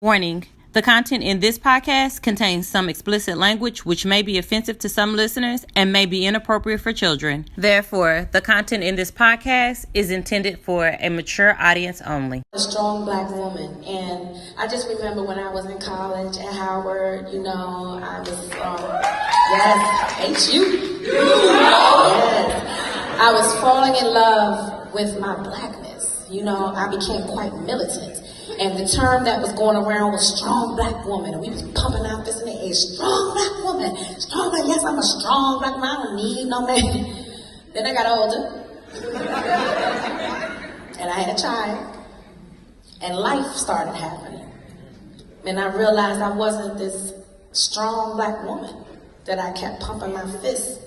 Warning. The content in this podcast contains some explicit language which may be offensive to some listeners and may be inappropriate for children. Therefore, the content in this podcast is intended for a mature audience only. A strong black woman, and I just remember when I was in college at Howard, I was, yes, I was falling in love with my blackness. I became quite militant. And the term that was going around was strong black woman. And we was pumping out this in the air, strong black woman. Strong black, yes, I'm a strong black woman. I don't need no man. Then I got older. And I had a child. And life started happening. And I realized I wasn't this strong black woman that I kept pumping my fists.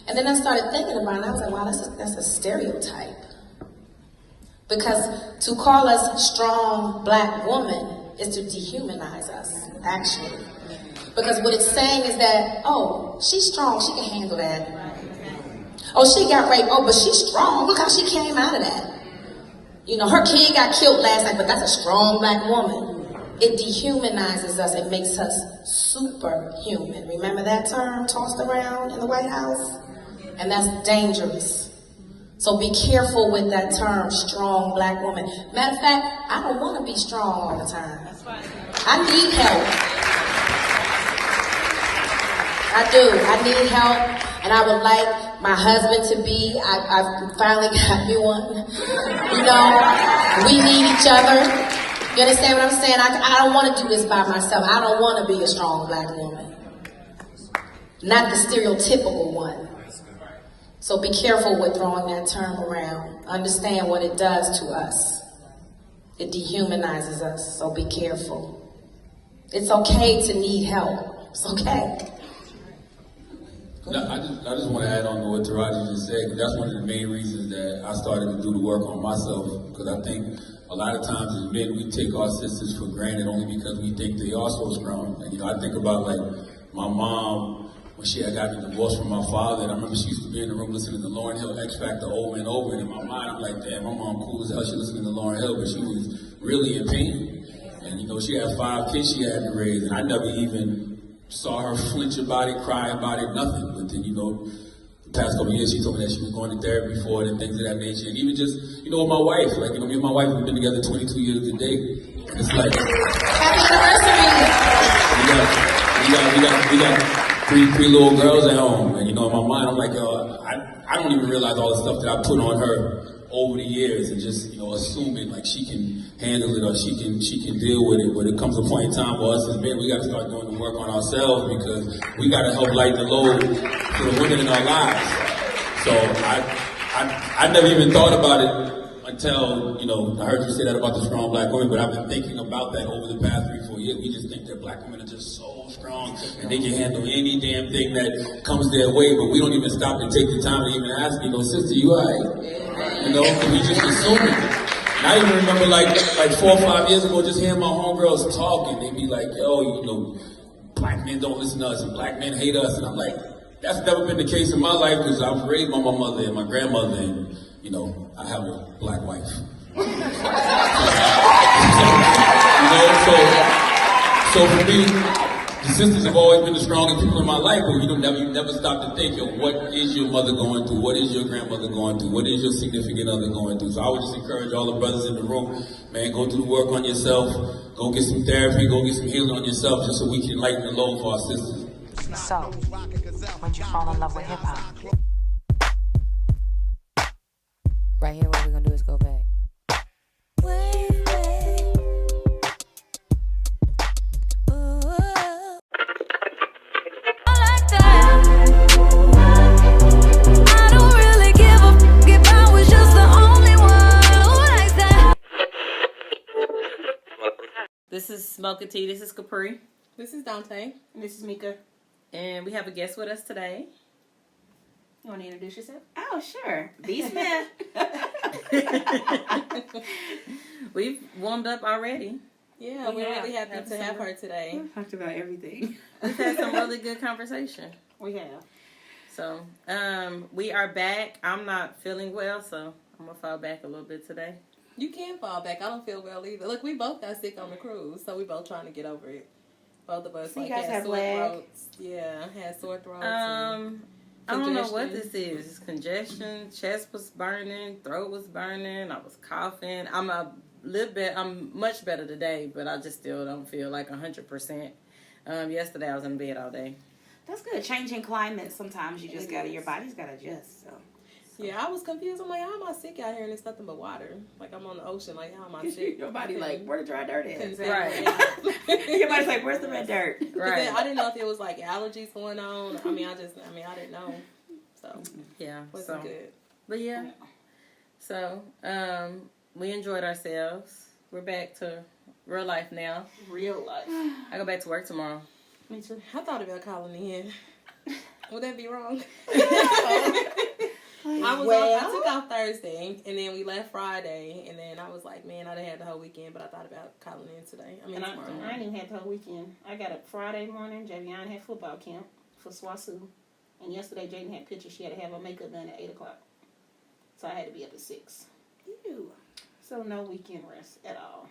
And then I started thinking about it. I was like, wow, that's a stereotype. Because to call us strong black woman is to dehumanize us, actually. Because what it's saying is that, oh, she's strong, she can handle that. Oh, she got raped, oh, but she's strong, look how she came out of that. Her kid got killed last night, but that's a strong black woman. It dehumanizes us, it makes us superhuman. Remember that term tossed around in the White House? And that's dangerous. So be careful with that term, strong black woman. Matter of fact, I don't want to be strong all the time. That's right. I need help. I do. I need help. And I would like my husband to be. I've finally got me one. We need each other. You understand what I'm saying? I don't want to do this by myself. I don't want to be a strong black woman. Not the stereotypical one. So be careful with throwing that term around. Understand what it does to us. It dehumanizes us, so be careful. It's okay to need help. It's okay. No, I just want to add on to what Taraji just said, because that's one of the main reasons that I started to do the work on myself, because I think a lot of times as men, we take our sisters for granted only because we think they are so strong. And, I think about, my mom, when she had gotten divorced from my father, and I remember she used to be in the room listening to Lauryn Hill X Factor over and over, and in my mind I'm like, damn, my mom cool as hell, she listening to Lauryn Hill, but she was really in pain. And she had 5 kids she had to raise, and I never even saw her flinch about it, cry about it, nothing. But then, the past couple of years she told me that she was going to therapy for it and things of that nature. And even just, with my wife, me and my wife have been together 22 years today. And it's like, happy anniversary! We got three little girls at home, and in my mind I'm like, I don't even realize all the stuff that I put on her over the years, and just assuming like she can handle it or she can deal with it. But it comes a point in time for us as men, we got to start doing the work on ourselves, because we got to help lighten the load for the women in our lives. So I never even thought about it until, I heard you say that about the strong black women, but I've been thinking about that over the past 3-4 years. We just think that black women are just so strong and they can handle any damn thing that comes their way, but we don't even stop to take the time to even ask, sister, you all right? We just assume it. And I even remember like 4 or 5 years ago, just hearing my homegirls talking. They'd be like, yo, black men don't listen to us and black men hate us. And I'm like, that's never been the case in my life, because I was raised by my mother and my grandmother, and I have a black wife. So for me, the sisters have always been the strongest people in my life, but you never stop to think, what is your mother going through? What is your grandmother going through? What is your significant other going through? So I would just encourage all the brothers in the room, man, go do the work on yourself, go get some therapy, go get some healing on yourself, just so we can lighten the load for our sisters. So, when did you fall in love with hip-hop? Right here, what we're gonna do is go back. This is Smoking Tea. This is Capri. This is Dante. And this is Mika. And we have a guest with us today. You want to introduce yourself? Oh, sure. B. Smith. We've warmed up already. Yeah, we're really happy to have her today. We talked about everything. We've had some really good conversation. We have. So, we are back. I'm not feeling well, so I'm going to fall back a little bit today. You can fall back. I don't feel well either. Look, we both got sick on the cruise, so we both trying to get over it. Both of us So you like guys had have sore lag? throats. Yeah, had sore throats. and I don't know what congestion. this is. It's congestion. Chest was burning. Throat was burning. I was coughing. I'm much better today, but I just still don't feel like 100%. Yesterday I was in bed all day. That's good. Changing climate, sometimes you just your body's got to adjust. So. Yeah, I was confused. I'm like, how am I sick out here and it's nothing but water? Like, I'm on the ocean. Like, how am I sick? Your body like, where the dry dirt Couldn't is? say Right. anything. Your body's like, where's the red dirt? Right. I didn't know if it was like allergies going on. I didn't know. So, Yeah. wasn't good. But yeah. So, we enjoyed ourselves. We're back to real life now. Real life. I go back to work tomorrow. Me too. I thought about calling in. Would that be wrong? I took off Thursday, and then we left Friday, and then I was like, man, I done had the whole weekend, but I thought about calling in today. I mean, And tomorrow. I didn't even have the whole weekend. I got up Friday morning. Javion had football camp for SWASU. And yesterday, Jaden had pictures. She had to have her makeup done at 8 o'clock. So I had to be up at 6. Ew. So no weekend rest at all.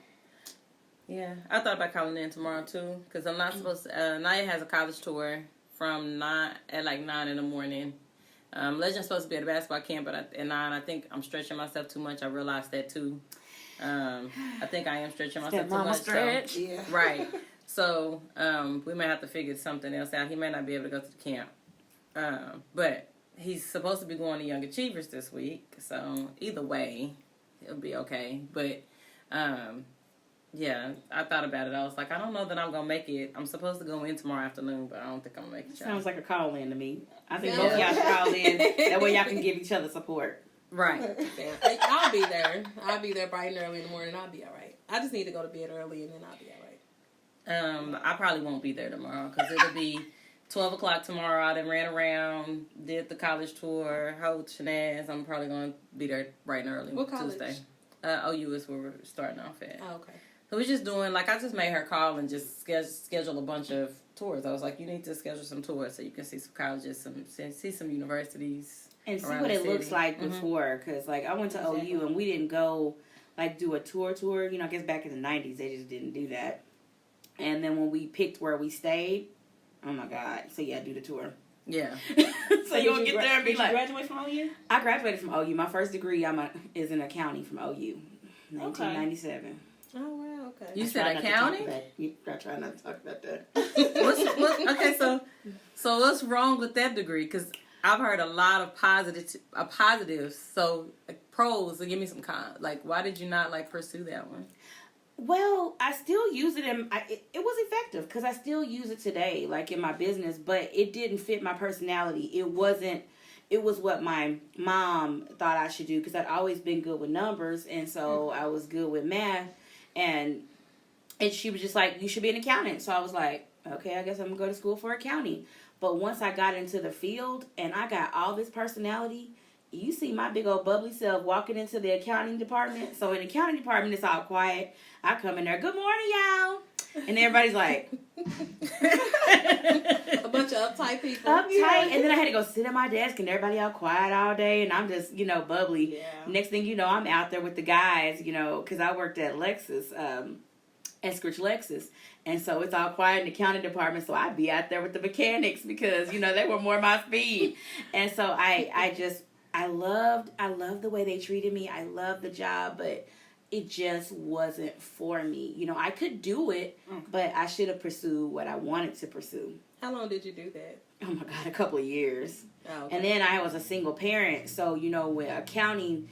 Yeah, I thought about calling in tomorrow too, because I'm not supposed to. Naya has a college tour from 9 in the morning. Legend's supposed to be at a basketball camp, but at 9, I think I'm stretching myself too much. I realized that too. I think I am stretching myself too mama much. stretch. So, right. So we might have to figure something else out. He may not be able to go to the camp, but he's supposed to be going to Young Achievers this week. So either way, it'll be okay. But yeah, I thought about it. I was like, I don't know that I'm going to make it. I'm supposed to go in tomorrow afternoon, but I don't think I'm going to make it. Sounds like a call in to me. I think Yeah. both of y'all should call in. That way y'all can give each other support. Right. Yeah, I'll be there. I'll be there bright and early in the morning. I'll be all right. I just need to go to bed early, and then I'll be all right. I probably won't be there tomorrow because it'll be 12 o'clock tomorrow. I done ran around, did the college tour, whole shenanigans. I'm probably going to be there bright and early What college? Tuesday. OU is where we're starting off at. Oh, okay. So we're just doing, I just made her call and just schedule a bunch of tours. I was like, you need to schedule some tours so you can see some colleges, see some universities. And see around what the it looks city. like before. Because, I went to OU and we didn't go, do a tour. You know, I guess back in the 90s, they just didn't do that. And then when we picked where we stayed, oh, my God. So, yeah, do the tour. Yeah. So you'll get there and be Did like... you graduate from OU? I graduated from OU. My first degree is in accounting from OU. 1997. Oh, wow, okay. You I said try not to talk accounting? about- I try not to talk about that. Okay, so what's wrong with that degree? Because I've heard a lot of positives. So pros. So give me some why did you not pursue that one? Well, I still use it, and it was effective because I still use it today, in my business. But it didn't fit my personality. It wasn't. It was what my mom thought I should do because I'd always been good with numbers, and so I was good with math. And she was just like, you should be an accountant. So I was like, okay, I guess I'm going to go to school for accounting. But once I got into the field and I got all this personality, you see my big old bubbly self walking into the accounting department. So in the accounting department, it's all quiet. I come in there, good morning, y'all. And everybody's like... A bunch of uptight people. Uptight. And then I had to go sit at my desk and everybody all quiet all day. And I'm just, bubbly. Yeah. Next thing you know, I'm out there with the guys, because I worked at Lexus, Eskridge Lexus. And so it's all quiet in the accounting department. So I'd be out there with the mechanics because, they were more my speed. And so I loved the way they treated me. I loved the job, but it just wasn't for me. I could do it, but I should have pursued what I wanted to pursue. How long did you do that? Oh my God, a couple of years. Oh, okay. And then I was a single parent. So, with accounting,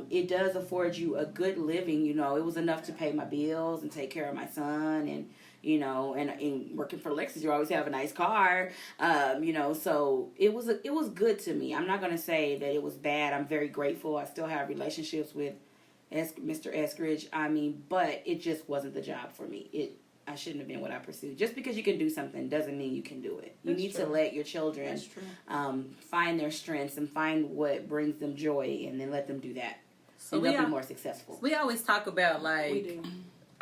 it does afford you a good living. It was enough to pay my bills and take care of my son. And, and working for Lexus, you always have a nice car. So it was good to me. I'm not going to say that it was bad. I'm very grateful. I still have relationships with Mr. Eskridge. But it just wasn't the job for me. I shouldn't have been what I pursued. Just because you can do something doesn't mean you can do it. You need to let your children find their strengths and find what brings them joy, and then let them do that. So they'll be more successful. We always talk about We do.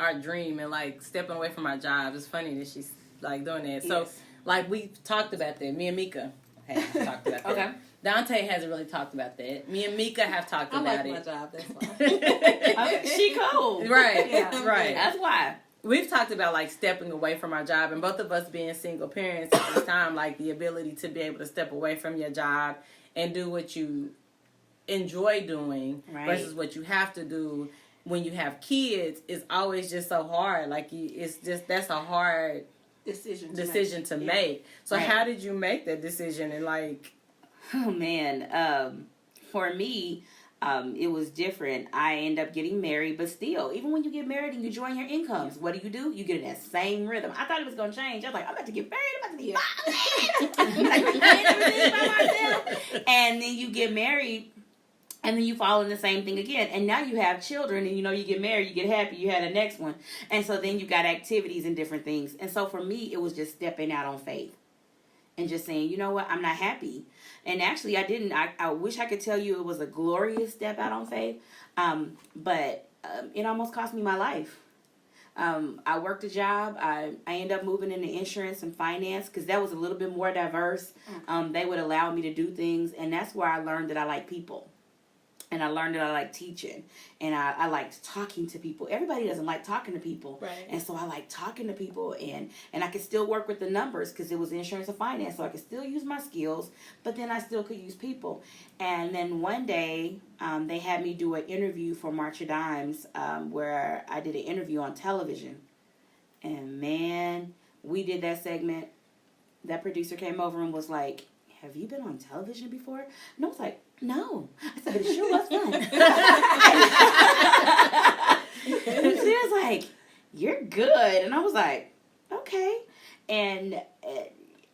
our dream and stepping away from our jobs. It's funny that she's doing that. Yes. So we talked about that. Me and Mika have talked about that. Okay. Dante hasn't really talked about that. Me and Mika have talked I about like my it. job. That's why. She cool. Right, Yeah. right. That's why. We've talked about like stepping away from our job, and both of us being single parents at this time, like the ability to be able to step away from your job and do what you enjoy doing Right. versus what you have to do when you have kids is always just so hard. Like that's a hard decision to make. So Right. how did you make that decision? And like, Oh man, for me, it was different. I ended up getting married, but still, even when you get married and you join your incomes, what do? You get in that same rhythm. I thought it was gonna change. I was like, I'm about to get married. I'm about to be violent. Like, I'm doing everything by myself. And then you get married. And then you fall in the same thing again. And now you have children and you get married, you get happy, you had a next one. And so then you got activities and different things. And so for me, it was just stepping out on faith. And just saying, you know what, I'm not happy. And actually, I wish I could tell you it was a glorious step out on faith. But it almost cost me my life. I worked a job. I ended up moving into insurance and finance because that was a little bit more diverse. They would allow me to do things. And that's where I learned that I like people. And I learned that I like teaching. And I liked talking to people. Everybody doesn't like talking to people. Right. And so I like talking to people. And I could still work with the numbers because it was insurance and finance. So I could still use my skills. But then I still could use people. And then one day, they had me do an interview for March of Dimes where I did an interview on television. And man, we did that segment. That producer came over and was like, have you been on television before? And I was like, no. I said, but it sure was fun. And she was like, you're good. And I was like, okay. And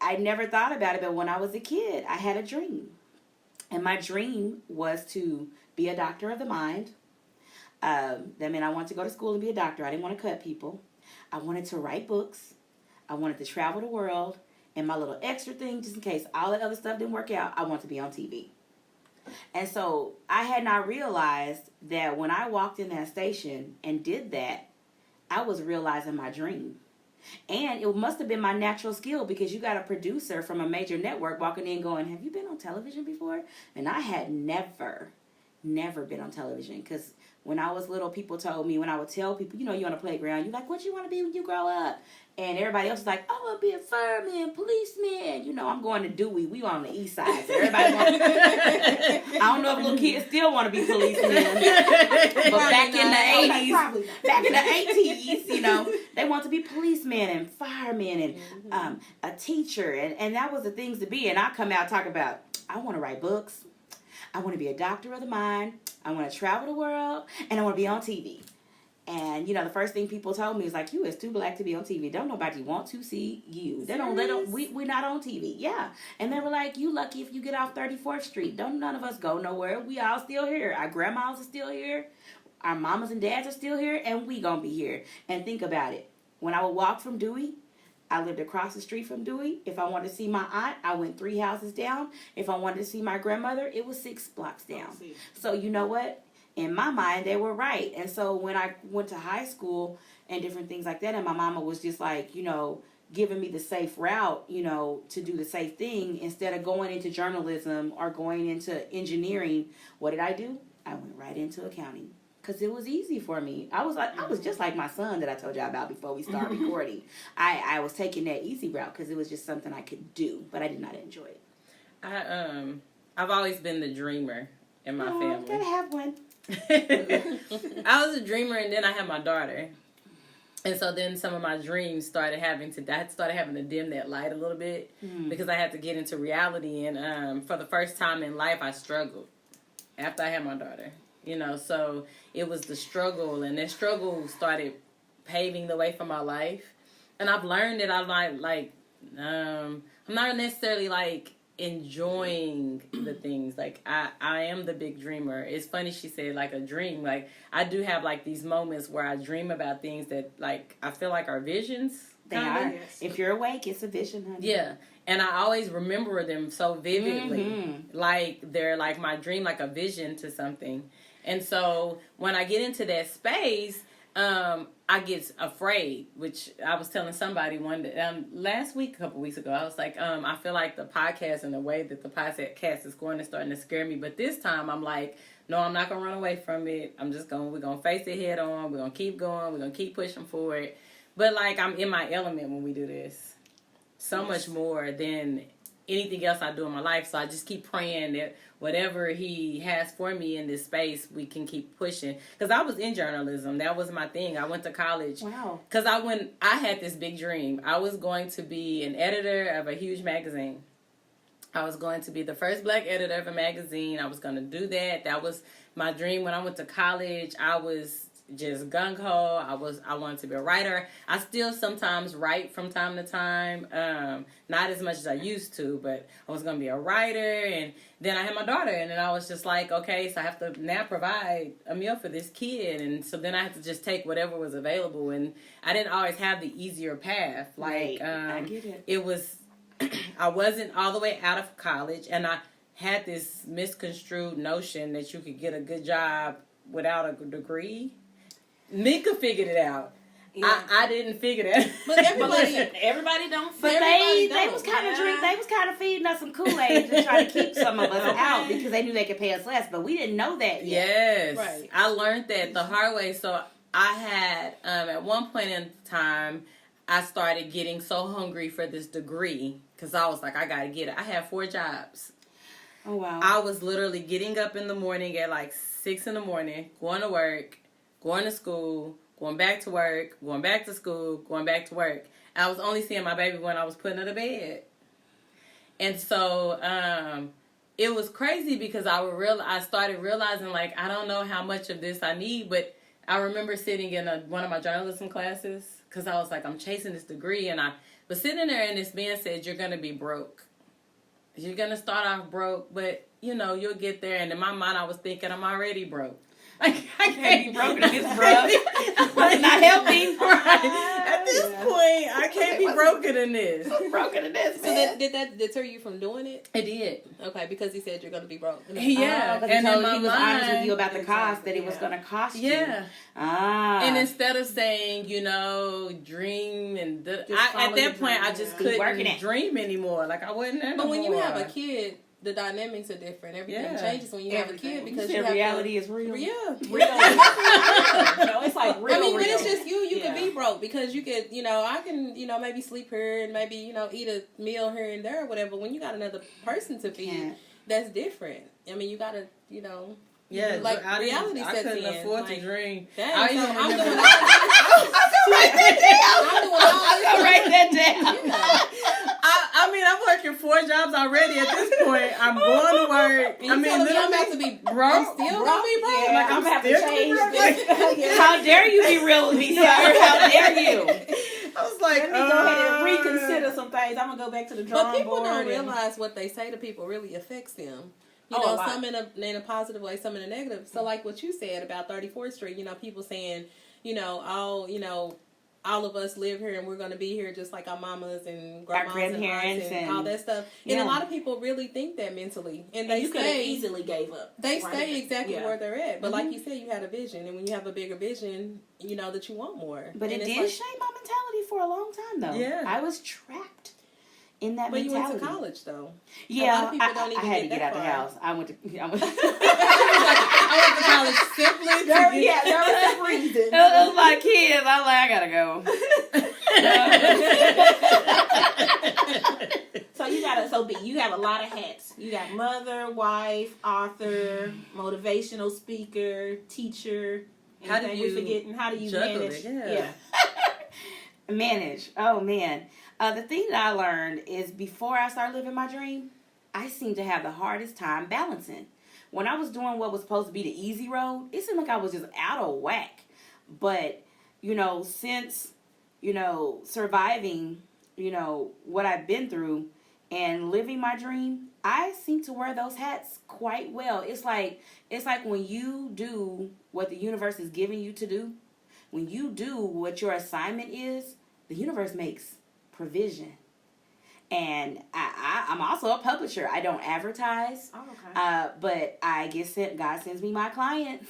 I never thought about it, but when I was a kid, I had a dream. And my dream was to be a doctor of the mind. That meant I wanted to go to school and be a doctor. I didn't want to cut people. I wanted to write books. I wanted to travel the world. And my little extra thing, just in case all that other stuff didn't work out, I wanted to be on TV. And so I had not realized that when I walked in that station and did that, I was realizing my dream. And it must have been my natural skill because you got a producer from a major network walking in going, have you been on television before? And I had never been on television because when I was little, people told me, when I would tell people, you're on the playground, you're like, what you want to be when you grow up? And everybody else was like, I want to be a fireman, policeman. I'm going to Dewey. We on the east side. So everybody I don't know if little kids still want to be policemen. But back in the 80s, they want to be policemen and firemen and a teacher. And that was the things to be. And I come out talk about, I want to write books. I want to be a doctor of the mind. I want to travel the world. And I want to be on TV. And, the first thing people told me was like, you is too black to be on TV. Don't nobody want to see you. We're not on TV. Yeah. And they were like, you lucky if you get off 34th Street. Don't none of us go nowhere. We all still here. Our grandmas are still here. Our mamas and dads are still here. And we gonna be here. And think about it. When I would walk from Dewey, I lived across the street from Dewey. If I wanted to see my aunt, I went 3 houses down. If I wanted to see my grandmother, it was 6 blocks down. So you know what? In my mind, they were right. And so when I went to high school and different things like that, and my mama was just like, giving me the safe route, to do the safe thing, instead of going into journalism or going into engineering, what did I do? I went right into accounting. Because it was easy for me. I was just like my son that I told y'all about before we started recording. I was taking that easy route because it was just something I could do, but I did not enjoy it. I've always been the dreamer in my family. Gotta have one. I was a dreamer, and then I had my daughter, and so then some of my dreams started having to dim that light a little bit because I had to get into reality. And for the first time in life, I struggled after I had my daughter. So it was the struggle, and that struggle started paving the way for my life. And I've learned that I'm not necessarily like enjoying the things. Like I am the big dreamer. It's funny she said like a dream. Like I do have like these moments where I dream about things that like I feel like are visions. They are. Yes. If you're awake, it's a vision, honey. Yeah. And I always remember them so vividly. Like they're like my dream, like a vision to something. And so when I get into that space, I I get afraid, which I was telling somebody one day, last week, a couple weeks ago, I was like, I feel like the podcast and the way that the podcast is going is starting to scare me. But this time I'm like, no, I'm not going to run away from it. we're going to face it head on. We're going to keep going. We're going to keep pushing forward. But like, I'm in my element when we do this. So much more than anything else I do in my life. So I just keep praying that whatever he has for me in this space, we can keep pushing. Because I was in journalism. That was my thing. I went to college. Wow. Because I had this big dream. I was going to be an editor of a huge magazine. I was going to be the first black editor of a magazine. I was going to do that. That was my dream. When I went to college, I was just gung-ho. I wanted to be a writer. I still sometimes write from time to time. Not as much as I used to, but I was going to be a writer. And then I had my daughter, and then I was just like, okay, so I have to now provide a meal for this kid. And so then I had to just take whatever was available. And I didn't always have the easier path. Like, I get it. It was, I wasn't all the way out of college, and I had this misconstrued notion that you could get a good job without a degree. Mika figured it out. Yeah. I didn't figure that. But everybody don't. But they was kind of They was kind of feeding us some Kool-Aid to try to keep some of us out because they knew they could pay us less, but we didn't know that yet. Yes, right. I learned that the hard way. So I had at one point in time, I started getting so hungry for this degree because I was like, I gotta get it. I had 4 jobs. Oh wow! I was literally getting up in the morning at like 6 in the morning, going to work, going to school, going back to work, going back to school, going back to work. I was only seeing my baby when I was putting her to bed. And so it was crazy because I started realizing, like, I don't know how much of this I need, but I remember sitting in one of my journalism classes because I was like, I'm chasing this degree. And I was sitting there and this man said, you're going to be broke. You're going to start off broke, but, you know, you'll get there. And in my mind, I was thinking I'm already broke. I can't be broken in this, bro. It's not helping. Right. At this point, I can't be broken in this. Broken in this. So did that deter you from doing it? It did. Okay, because he said you're going to be broke. Yeah. And then he was honest with you about the cost that it was going to cost you. Yeah. And instead of saying, you know, dream and at that point, I just couldn't dream anymore. Like I wasn't there. But when you have a kid, the dynamics are different. Everything changes when you have a kid because you have reality is real. Yeah, real. No, it's like real. I mean, when real. it's just you can be broke because you could, you know, I can, you know, maybe sleep here and maybe, you know, eat a meal here and there or whatever. When you got another person to feed, that's different. I mean, you got to, you know. Yeah, like reality sets in. I couldn't afford to dream. Dang, I'm doing write that down. I mean, I'm working 4 jobs already at this point. I'm going to work. I mean, I'm about to be broke. I'm still going to be broke. Yeah, like, I'm going to have to change this. How dare you be real with me, sir? How dare you? I was like, let me go ahead and reconsider some things. I'm going to go back to the drawing board. But people don't realize what they say to people really affects them. You know, some in a positive way, some in a negative. So, like what you said about 34th Street, you know, people saying, you know, all of us live here and we're going to be here just like our mamas and grandmas and aunts and all that stuff. And a lot of people really think that mentally. And they could have easily gave up. They stay exactly where they're at. But like you said, you had a vision. And when you have a bigger vision, you know that you want more. But it did shape my mentality for a long time, though. Yeah. I was trapped in that mentality. But you went to college, though. Yeah, a lot of people don't even I had to get out the house. I went to college simply there was a reason. It was my kids. I'm like, I gotta go. So you have a lot of hats. You got mother, wife, author, motivational speaker, teacher. How do you manage? Yeah. Manage. Oh man. The thing that I learned is before I started living my dream, I seemed to have the hardest time balancing. When I was doing what was supposed to be the easy road, it seemed like I was just out of whack. But, you know, since, you know, surviving, you know, what I've been through and living my dream, I seem to wear those hats quite well. It's like when you do what the universe is giving you to do, when you do what your assignment is, the universe makes provision. And I'm also a publisher. I don't advertise, but I get sent. God sends me my clients,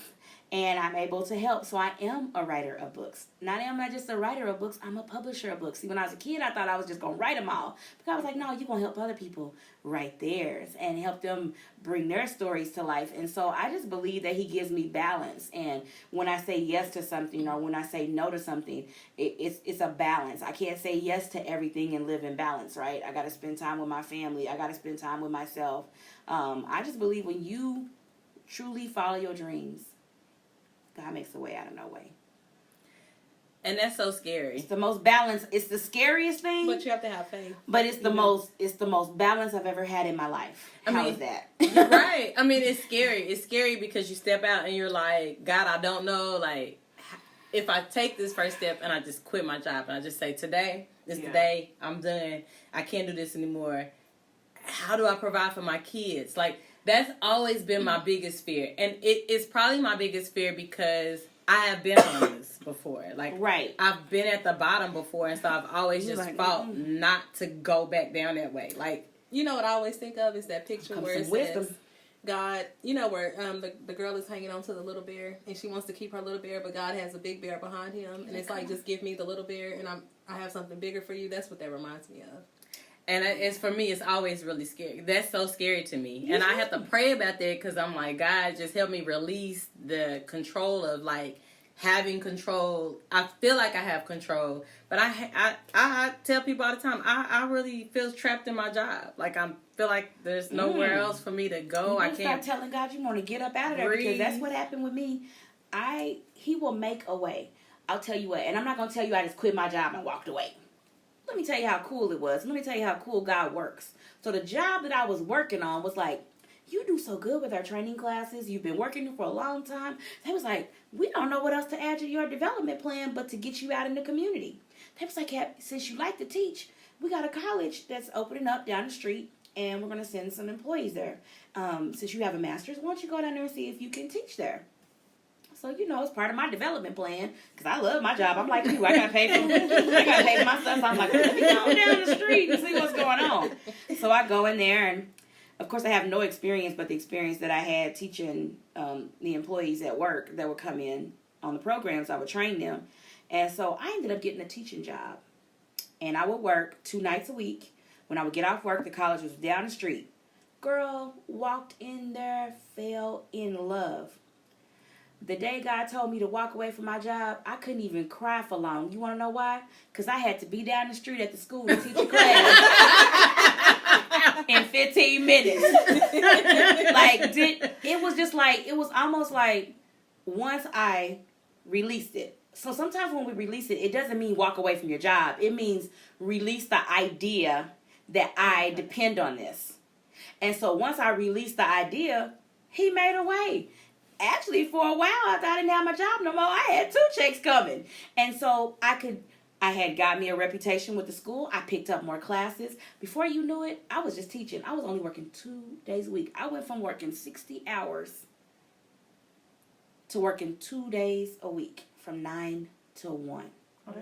and I'm able to help. So I am a writer of books. Not only am I just a writer of books, I'm a publisher of books. See, when I was a kid, I thought I was just going to write them all. But I was like, no, you're going to help other people write theirs and help them bring their stories to life. And so I just believe that he gives me balance. And when I say yes to something or when I say no to something, it's a balance. I can't say yes to everything and live in balance, right? I got to spend time with my family. I got to spend time with myself. I just believe when you truly follow your dreams, God makes a way out of no way. And that's so scary. It's the most balanced. It's the scariest thing. But you have to have faith. But it's the most. It's the most balance I've ever had in my life. How is that? Right. I mean, it's scary. It's scary because you step out and you're like, God, I don't know. Like, if I take this first step and I just quit my job and I just say, today is the day. I'm done. I can't do this anymore. How do I provide for my kids? Like, that's always been my biggest fear. And it's probably my biggest fear because I have been on this before. Like, right. I've been at the bottom before, and so I've always just fought not to go back down that way. Like, you know what I always think of is that picture where it says, God, you know, where the girl is hanging on to the little bear, and she wants to keep her little bear, but God has a big bear behind him, and it's like, just give me the little bear, and I have something bigger for you. That's what that reminds me of. And it's for me, it's always really scary. That's so scary to me. And I have to pray about that because I'm like, God, just help me release the control of, like, having control. I feel like I have control. But I tell people all the time, I really feel trapped in my job. Like, I feel like there's nowhere else for me to go. I can't. Start telling God you want to get up out of there because that's what happened with me. He will make a way. I'll tell you what. And I'm not going to tell you I just quit my job and walked away. Let me tell you how cool it was. Let me tell you how cool God works. So the job that I was working on was like, you do so good with our training classes. You've been working for a long time. They was like, we don't know what else to add to your development plan but to get you out in the community. They was like, since you like to teach, we got a college that's opening up down the street, and we're going to send some employees there. Since you have a master's, why don't you go down there and see if you can teach there? So, you know, it's part of my development plan because I love my job. I'm like you. I got to pay for my stuff. So I'm like, let me go down the street and see what's going on. So I go in there, and, of course, I have no experience but the experience that I had teaching the employees at work that would come in on the programs. I would train them. And so I ended up getting a teaching job. And I would work 2 nights a week. When I would get off work, the college was down the street. Girl, walked in there, fell in love. The day God told me to walk away from my job, I couldn't even cry for long. You want to know why? Because I had to be down the street at the school to teach a class in 15 minutes. It was almost like once I released it. So sometimes when we release it, it doesn't mean walk away from your job. It means release the idea that I depend on this. And so once I released the idea, he made a way. Actually, for a while, after I didn't have my job no more, I had 2 checks coming. And so I had got me a reputation with the school. I picked up more classes. Before you knew it, I was just teaching. I was only working 2 days a week. I went from working 60 hours to working 2 days a week from 9 to 1. Oh,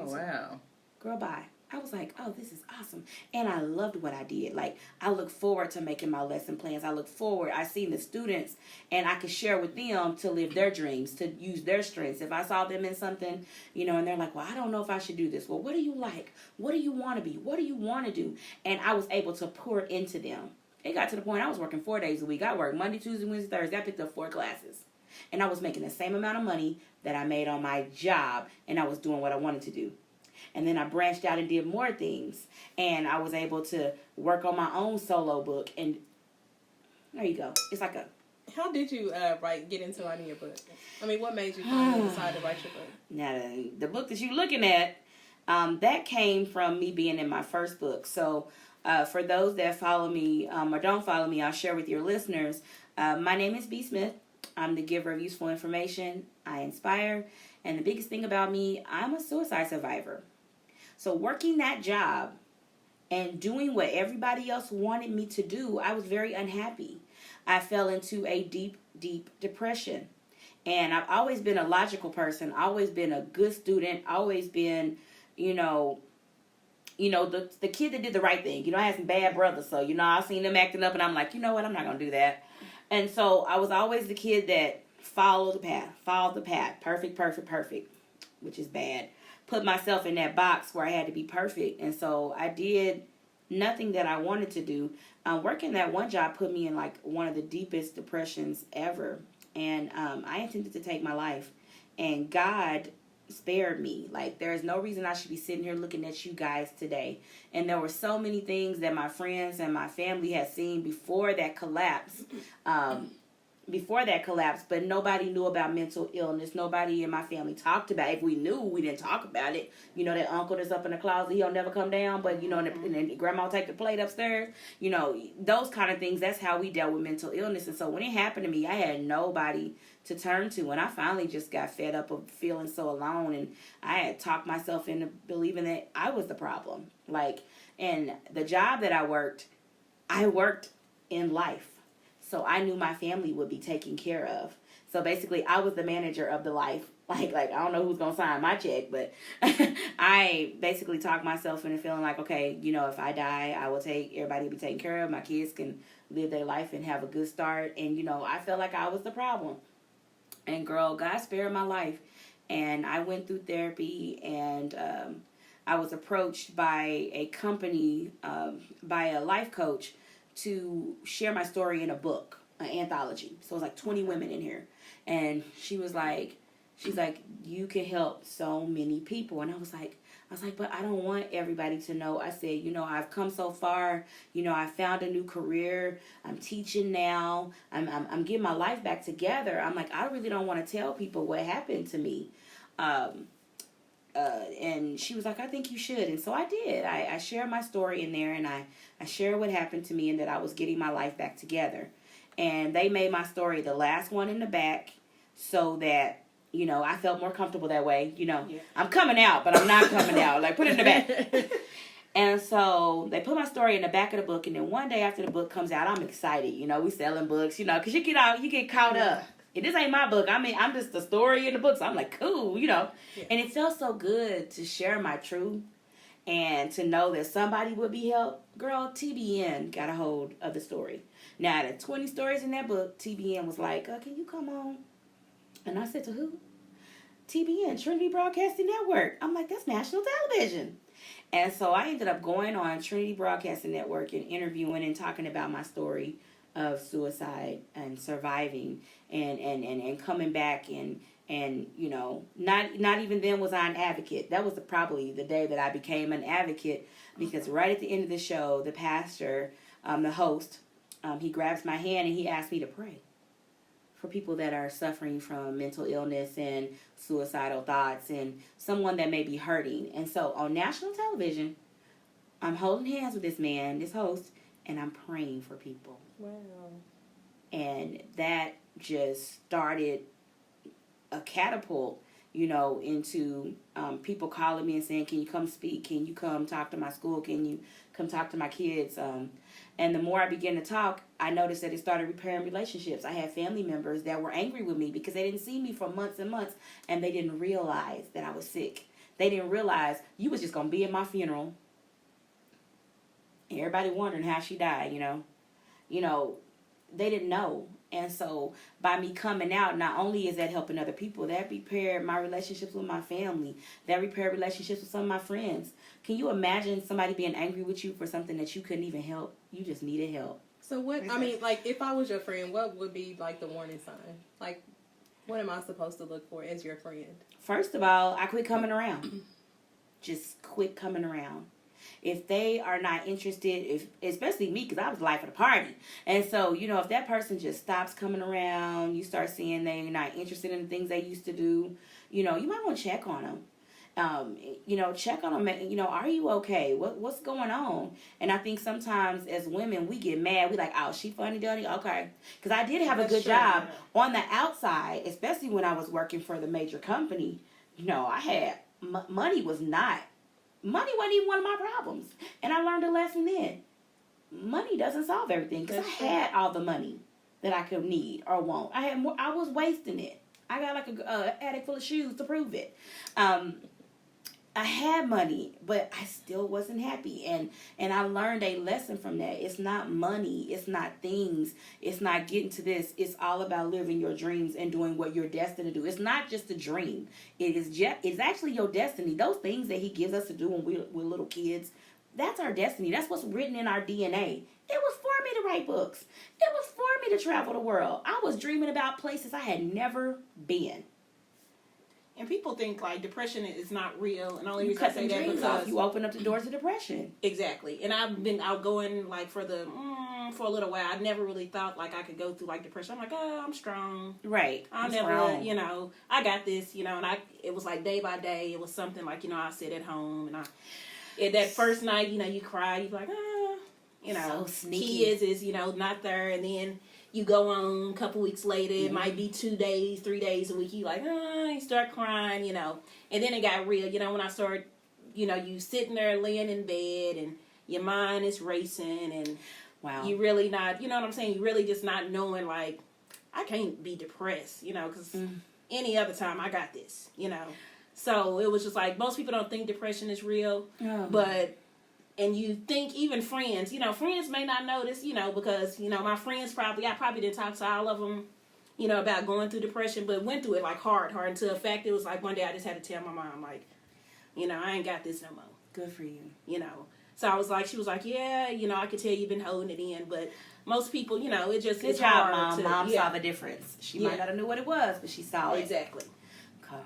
wow. Girl, bye. I was like, oh, this is awesome. And I loved what I did. Like, I look forward to making my lesson plans. I seen the students, and I could share with them to live their dreams, to use their strengths. If I saw them in something, you know, and they're like, well, I don't know if I should do this. Well, what do you like? What do you want to be? What do you want to do? And I was able to pour into them. It got to the point I was working 4 days a week. I worked Monday, Tuesday, Wednesday, Thursday. I picked up 4 classes. And I was making the same amount of money that I made on my job, and I was doing what I wanted to do. And then I branched out and did more things. And I was able to work on my own solo book. And there you go. It's like a... How did you get into writing your book? I mean, what made you finally decide to write your book? Now, the book that you're looking at, that came from me being in my first book. So for those that follow me or don't follow me, I'll share with your listeners. My name is B. Smith. I'm the giver of useful information. I inspire. And the biggest thing about me, I'm a suicide survivor. So working that job and doing what everybody else wanted me to do, I was very unhappy. I fell into a deep, deep depression. And I've always been a logical person, always been a good student, always been, the kid that did the right thing. I had some bad brothers, so, I seen them acting up, and I'm like, you know what, I'm not going to do that. And so I was always the kid that follow the path, perfect, which is bad. Put myself in that box where I had to be perfect, and so I did nothing that I wanted to do. Working that one job put me in like one of the deepest depressions ever, and I intended to take my life, and God spared me. Like, there is no reason I should be sitting here looking at you guys today. And there were so many things that my friends and my family had seen before that collapse. But nobody knew about mental illness. Nobody in my family talked about it. If we knew, we didn't talk about it. You know, that uncle that's up in the closet, he'll never come down, but, you know, and then grandma will take the plate upstairs. You know, those kind of things, that's how we dealt with mental illness. And so when it happened to me, I had nobody to turn to, and I finally just got fed up of feeling so alone, and I had talked myself into believing that I was the problem. Like, and the job that I worked in life. So I knew my family would be taken care of. So basically, I was the manager of the life. Like I don't know who's gonna sign my check, but I basically talked myself into feeling like, okay, you know, if I die, everybody will be taken care of. My kids can live their life and have a good start. And, you know, I felt like I was the problem. And girl, God spared my life. And I went through therapy, and I was approached by a company, by a life coach, to share my story in a book, an anthology. So it was like 20 women in here. And she's like, you can help so many people. And I was like, but I don't want everybody to know. I said, you know, I've come so far. You know, I found a new career. I'm teaching now. I'm getting my life back together. I'm like, I really don't want to tell people what happened to me. And she was like, I think you should. And so I did. I shared my story in there, and I shared what happened to me and that I was getting my life back together. And they made my story the last one in the back so that, you know, I felt more comfortable that way. You know, yeah. I'm coming out, but I'm not coming out. Like, put it in the back. And so they put my story in the back of the book. And then one day after the book comes out, I'm excited. You know, we selling books, you know, because you get caught up. And this ain't my book. I mean, I'm just the story in the book. So I'm like, cool, you know. Yeah. And it felt so good to share my truth and to know that somebody would be helped. Girl, TBN got a hold of the story. Now, out of 20 stories in that book, TBN was like, can you come on? And I said, to who? TBN, Trinity Broadcasting Network. I'm like, that's national television. And so I ended up going on Trinity Broadcasting Network and interviewing and talking about my story of suicide and surviving and coming back and you know, not even then was I an advocate. That was probably the day that I became an advocate, because right at the end of the show, the pastor, the host, he grabs my hand and he asked me to pray for people that are suffering from mental illness and suicidal thoughts and someone that may be hurting. And so on national television, I'm holding hands with this man, this host, and I'm praying for people. Wow. And that just started a catapult, you know, into people calling me and saying, can you come speak? Can you come talk to my school? Can you come talk to my kids? And the more I began to talk, I noticed that it started repairing relationships. I had family members that were angry with me because they didn't see me for months and months, and they didn't realize that I was sick. They didn't realize you was just going to be at my funeral. And everybody wondering how she died, you know. You know, they didn't know. And so by me coming out, not only is that helping other people, that repaired my relationships with my family. That repaired relationships with some of my friends. Can you imagine somebody being angry with you for something that you couldn't even help? You just needed help. So what, I mean, like, if I was your friend, what would be, like, the warning sign? Like, what am I supposed to look for as your friend? First of all, I quit coming around. Just quit coming around. If they are not interested, especially me, because I was the life of the party. And so, you know, if that person just stops coming around, you start seeing they're not interested in the things they used to do, you know, you might want to check on them. You know, check on them. You know, are you okay? What's going on? And I think sometimes as women, we get mad. We like, oh, she funny, Duddy? Okay. Because I did have a good job on the outside, especially when I was working for the major company. You know, I had, money wasn't even one of my problems. And I learned a lesson then. Money doesn't solve everything. Because I had all the money that I could need or want. I had more. I was wasting it. I got like a attic full of shoes to prove it. I had money, but I still wasn't happy. And I learned a lesson from that. It's not money, it's not things, it's not getting to this. It's all about living your dreams and doing what you're destined to do. It's not just a dream. It's actually your destiny. Those things that he gives us to do when we're little kids, that's our destiny. That's what's written in our DNA. It was for me to write books. It was for me to travel the world. I was dreaming about places I had never been. And people think like depression is not real, and the only You reason I cut say them that dreams because off. You open up the doors to depression. exactly. And I've been outgoing like for a little while. I never really thought like I could go through like depression. I'm like, oh, I'm strong. Right. I'll It's never, wrong. I got this, and it was like day by day. It was something like, I sit at home and that first night, you cry. You're like, So sneaky. kids is, not there. And then you go on a couple weeks later. It might be 2 days, 3 days a week. You like, you start crying, And then it got real, when I started, you sitting there laying in bed and your mind is racing and Wow. you really not, you know what I'm saying? You really just not knowing, like, I can't be depressed, because any other time I got this, So it was just like, most people don't think depression is real, and you think even friends, friends may not know this, because, my friends I probably didn't talk to all of them, about going through depression, but went through it like hard until the fact it was like one day I just had to tell my mom, like, I ain't got this no more. Good for you. So I was like, she was like, yeah, I could tell you've been holding it in, but most people, it just, Good it's job, hard Mom. to, Mom saw the difference. She might not have knew what it was, but she saw it. Exactly. Okay.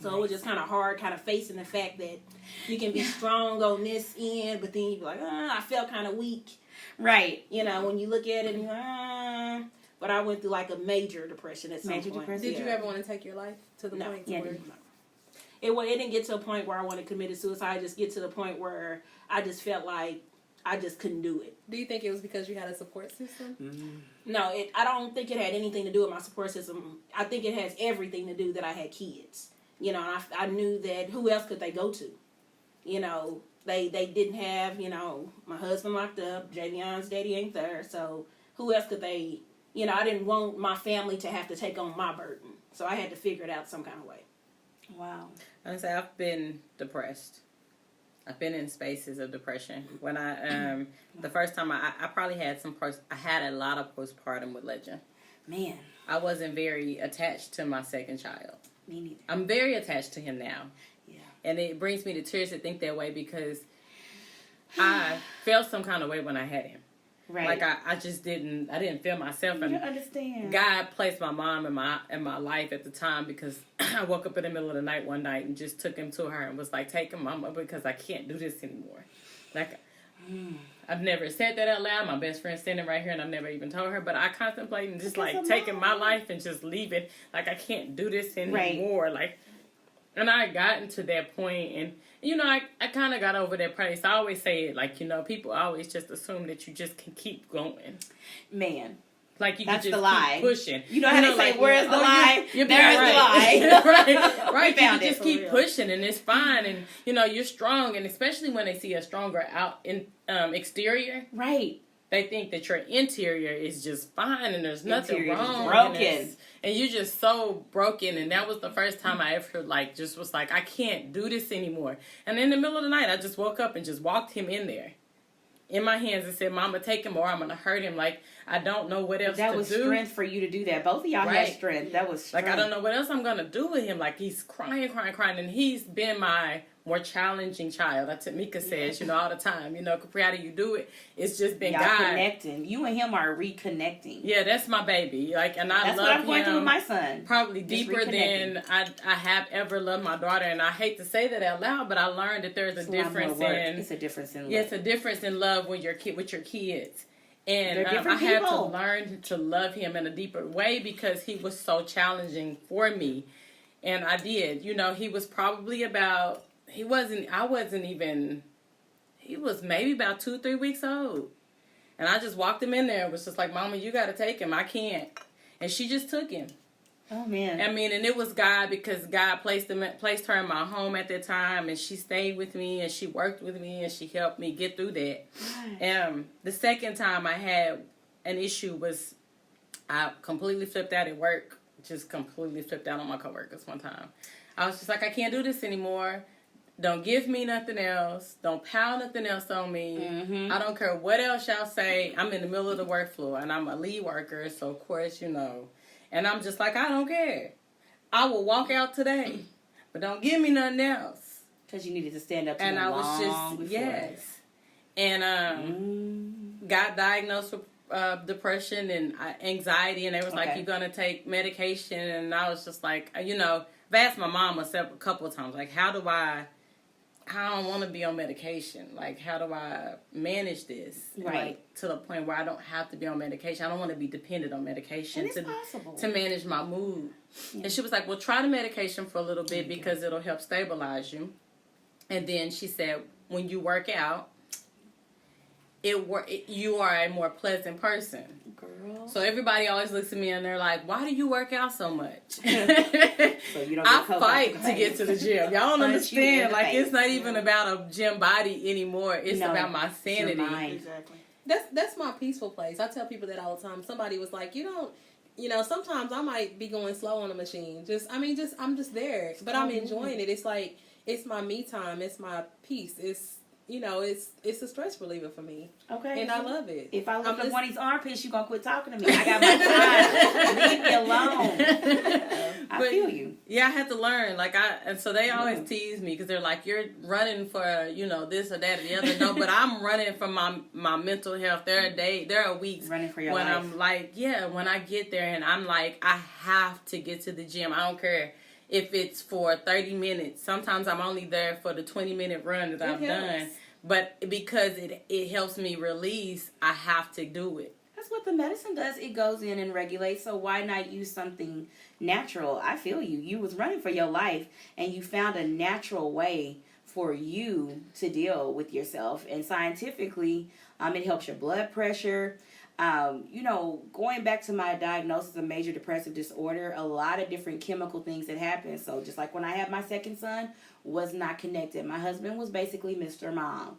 So it was just kind of hard kind of facing the fact that you can be strong on this end, but then you be like, I felt kind of weak. Right. When you look at it and you're like, but I went through like a major depression at some point. depression? Did you ever want to take your life to the No. point Yeah, where... It didn't get to a point where I wanted to commit suicide. I just get to the point where I just felt like I just couldn't do it. Do you think it was because you had a support system? No, I don't think it had anything to do with my support system. I think it has everything to do that I had kids. And I knew that who else could they go to? They didn't have, my husband locked up. Javion's daddy ain't there. So who else could they, I didn't want my family to have to take on my burden. So I had to figure it out some kind of way. Wow. I say I've been depressed. I've been in spaces of depression. When I the first time I probably had I had a lot of postpartum with Legend. Man. I wasn't very attached to my second child. Me neither. I'm very attached to him now. Yeah. And it brings me to tears to think that way because I felt some kind of way when I had him. Right. Like I didn't feel myself. You And understand. God placed my mom in my life at the time because I woke up in the middle of the night one night and just took him to her and was like, take him, Mama, because I can't do this anymore. Like, I've never said that out loud. My best friend's standing right here and I've never even told her, but I contemplated just like taking my life and just leaving. Like, I can't do this anymore. Right. Like, and I had gotten to that point and, I kind of got over that place. I always say it, like, people always just assume that you just can keep going. Man. Like, you That's can just the lie. keep pushing. You know how they say, like, where's the lie? There's the lie. right. We found you it, just for keep real. pushing and it's fine. And, you're strong. And especially when they see a stronger out in exterior. Right. They think that your interior is just fine and there's nothing Interior is wrong. broken. And you're just so broken. And that was the first time I ever, just was like, I can't do this anymore. And in the middle of the night, I just woke up and just walked him in there. In my hands and said, Mama, take him or I'm going to hurt him. Like, I don't know what else to do. That was strength for you to do that. Both of y'all had strength. That was strength. Like, I don't know what else I'm going to do with him. Like, he's crying. And he's been my more challenging child. That's what Mika says, all the time. Capri, how do you do it? It's just been y'all God. Connecting. You and him are reconnecting. Yeah, that's my baby. Like, and I that's love what I'm going him through with my son. probably Just deeper than I have ever loved my daughter. And I hate to say that out loud, but I learned that there's a difference in... It's a difference in love. Yeah, it's a difference in love when you're with your kids. And They're I different had to people. learn to love him in a deeper way because he was so challenging for me. And I did. He was probably about... he was maybe about 2-3 weeks old. And I just walked him in there and was just like, Mama, you got to take him. I can't. And she just took him. Oh, man. I mean, and it was God because God placed her in my home at that time. And she stayed with me and she worked with me and she helped me get through that. Right. The second time I had an issue was I completely flipped out at work. Just completely flipped out on my coworkers one time. I was just like, I can't do this anymore. Don't give me nothing else. Don't pile nothing else on me. Mm-hmm. I don't care what else y'all say. I'm in the middle of the work floor, and I'm a lead worker, so of course, And I'm just like, I don't care. I will walk out today, but don't give me nothing else. Because you needed to stand up to And them I was long just, before. yes. And got diagnosed with depression and anxiety, and they was like, Okay. you're going to take medication. And I was just like, I've asked my mom a couple of times, like, I don't want to be on medication. Like, how do I manage this? Right. Like, to the point where I don't have to be on medication. I don't want to be dependent on medication And it's possible. to manage my mood. Yeah. And she was like, well, try the medication for a little bit because it'll help stabilize you. And then she said, when you work out, you are a more pleasant person. Girl. So everybody always looks at me and they're like, why do you work out so much? So you don't I get coke fight out to the get face. to the gym. Y'all don't Punch you in understand. the Like, face. it's not even about a gym body anymore. It's No, about my it's your sanity. mind. Exactly. That's my peaceful place. I tell people that all the time. Somebody was like, sometimes I might be going slow on the machine. I'm just there. But I'm enjoying it. It's like, it's my me time. It's my peace. It's a stress reliever for me. Okay. And I love it. If I look I'm up one of these armpits, you gonna quit talking to me. I got my time. Leave me alone. I feel you. Yeah, I had to learn. And so they always tease me because they're like, you're running for, this or that or the other. No, but I'm running for my mental health. There are weeks Running for your when life. I'm like, when I get there and I'm like, I have to get to the gym. I don't care if it's for 30 minutes. Sometimes I'm only there for the 20-minute run that I've done. But because it helps me release, I have to do it. That's what the medicine does. It goes in and regulates. So why not use something natural? I feel you. You was running for your life and you found a natural way for you to deal with yourself. And scientifically, it helps your blood pressure. Going back to my diagnosis of major depressive disorder, a lot of different chemical things that happen. So just like when I had my second son, was not connected. My husband was basically Mr. Mom.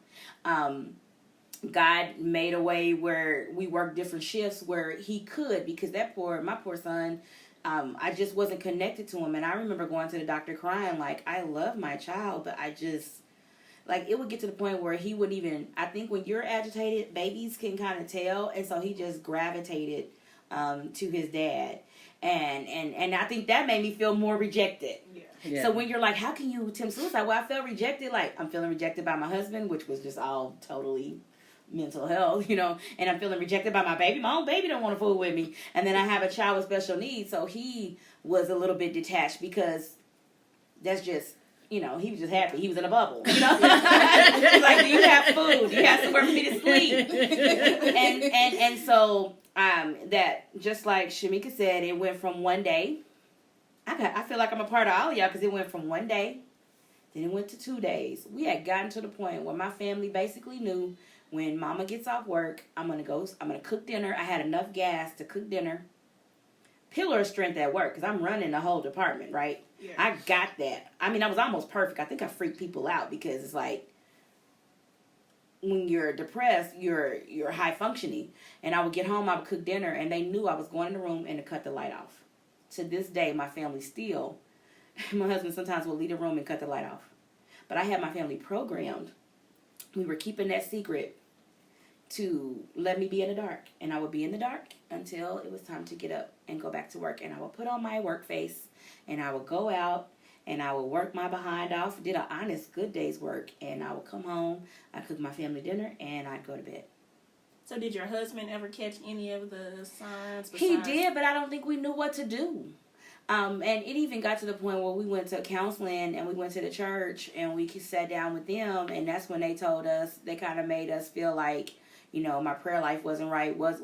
God made a way where we worked different shifts where he could, because my poor son, I just wasn't connected to him. And I remember going to the doctor crying, like, I love my child, but I just, like, it would get to the point where he wouldn't even, I think when you're agitated, babies can kind of tell. And so he just gravitated to his dad. And I think that made me feel more rejected. Yeah. So when you're like, how can you attempt suicide? Well, I felt rejected. Like, I'm feeling rejected by my husband, which was just all totally mental health, and I'm feeling rejected by my baby. My own baby don't want to fool with me. And then I have a child with special needs, so he was a little bit detached because that's just, he was just happy. He was in a bubble, He's like, do you have food? Do you have somewhere for me to sleep? And so that, just like Shamika said, it went from one day. I feel like I'm a part of all of y'all because it went from one day, then it went to 2 days. We had gotten to the point where my family basically knew when Mama gets off work, I'm gonna cook dinner. I had enough gas to cook dinner. Pillar of strength at work because I'm running the whole department, right? Yeah. I got that. I was almost perfect. I think I freaked people out because it's like when you're depressed, you're high functioning. And I would get home, I would cook dinner, and they knew I was going in the room and to cut the light off. To this day, my family still, my husband sometimes will leave the room and cut the light off. But I had my family programmed. We were keeping that secret to let me be in the dark. And I would be in the dark until it was time to get up and go back to work. And I would put on my work face and I would go out and I would work my behind off, did an honest, good day's work. And I would come home, I'd cook my family dinner, and I'd go to bed. So did your husband ever catch any of the signs? He did, but I don't think we knew what to do. And it even got to the point where we went to counseling and we went to the church and we sat down with them. And that's when they told us, they kind of made us feel like, my prayer life wasn't right. What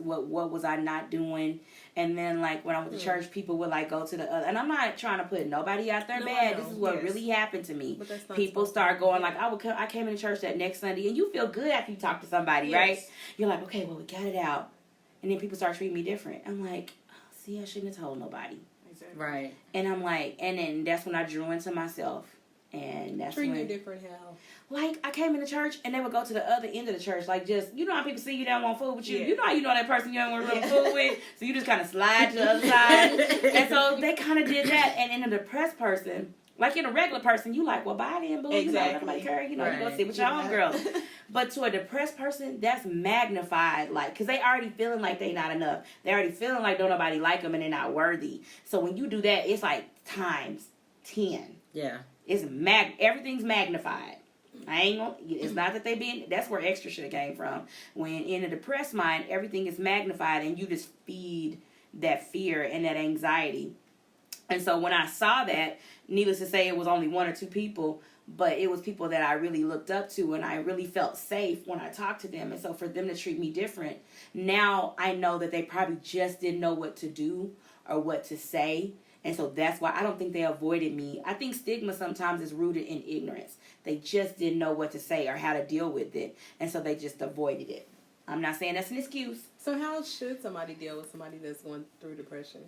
was I not doing? And then, like, when I went to church, people would, like, go to the other. And I'm not trying to put nobody out there bad. This is what really happened to me. People start going, like, I came into church that next Sunday. And you feel good after you talk to somebody, right? You're like, okay, well, we got it out. And then people start treating me different. I'm like, see, I shouldn't have told nobody. Exactly. Right. And I'm like, and then that's when I drew into myself. And that's Treat when... you different how? Like, I came into church, and they would go to the other end of the church. Like, just, how people see you don't want food with you. Yeah. How you know that person you don't want to really food with. So you just kind of slide to the other side. And so they kind of did that. And in a depressed person, Like in a regular person, you like, well, bye then, boo. Exactly. Nobody care. You go Right. sit with your own girls. But to a depressed person, that's magnified, like, because they already feeling like they not enough. They already feeling like don't nobody like them and they're not worthy. So when you do that, it's like times 10. Yeah. It's everything's magnified. I ain't gonna, it's not that they being, that's where extra should have came from. When in a depressed mind, everything is magnified and you just feed that fear and that anxiety. And so when I saw that, needless to say, it was only 1 or 2 people, but it was people that I really looked up to and I really felt safe when I talked to them. And so for them to treat me different, now I know that they probably just didn't know what to do or what to say. And so that's why I don't think they avoided me. I think stigma sometimes is rooted in ignorance. They just didn't know what to say or how to deal with it. And so they just avoided it. I'm not saying that's an excuse. So how should somebody deal with somebody that's going through depression?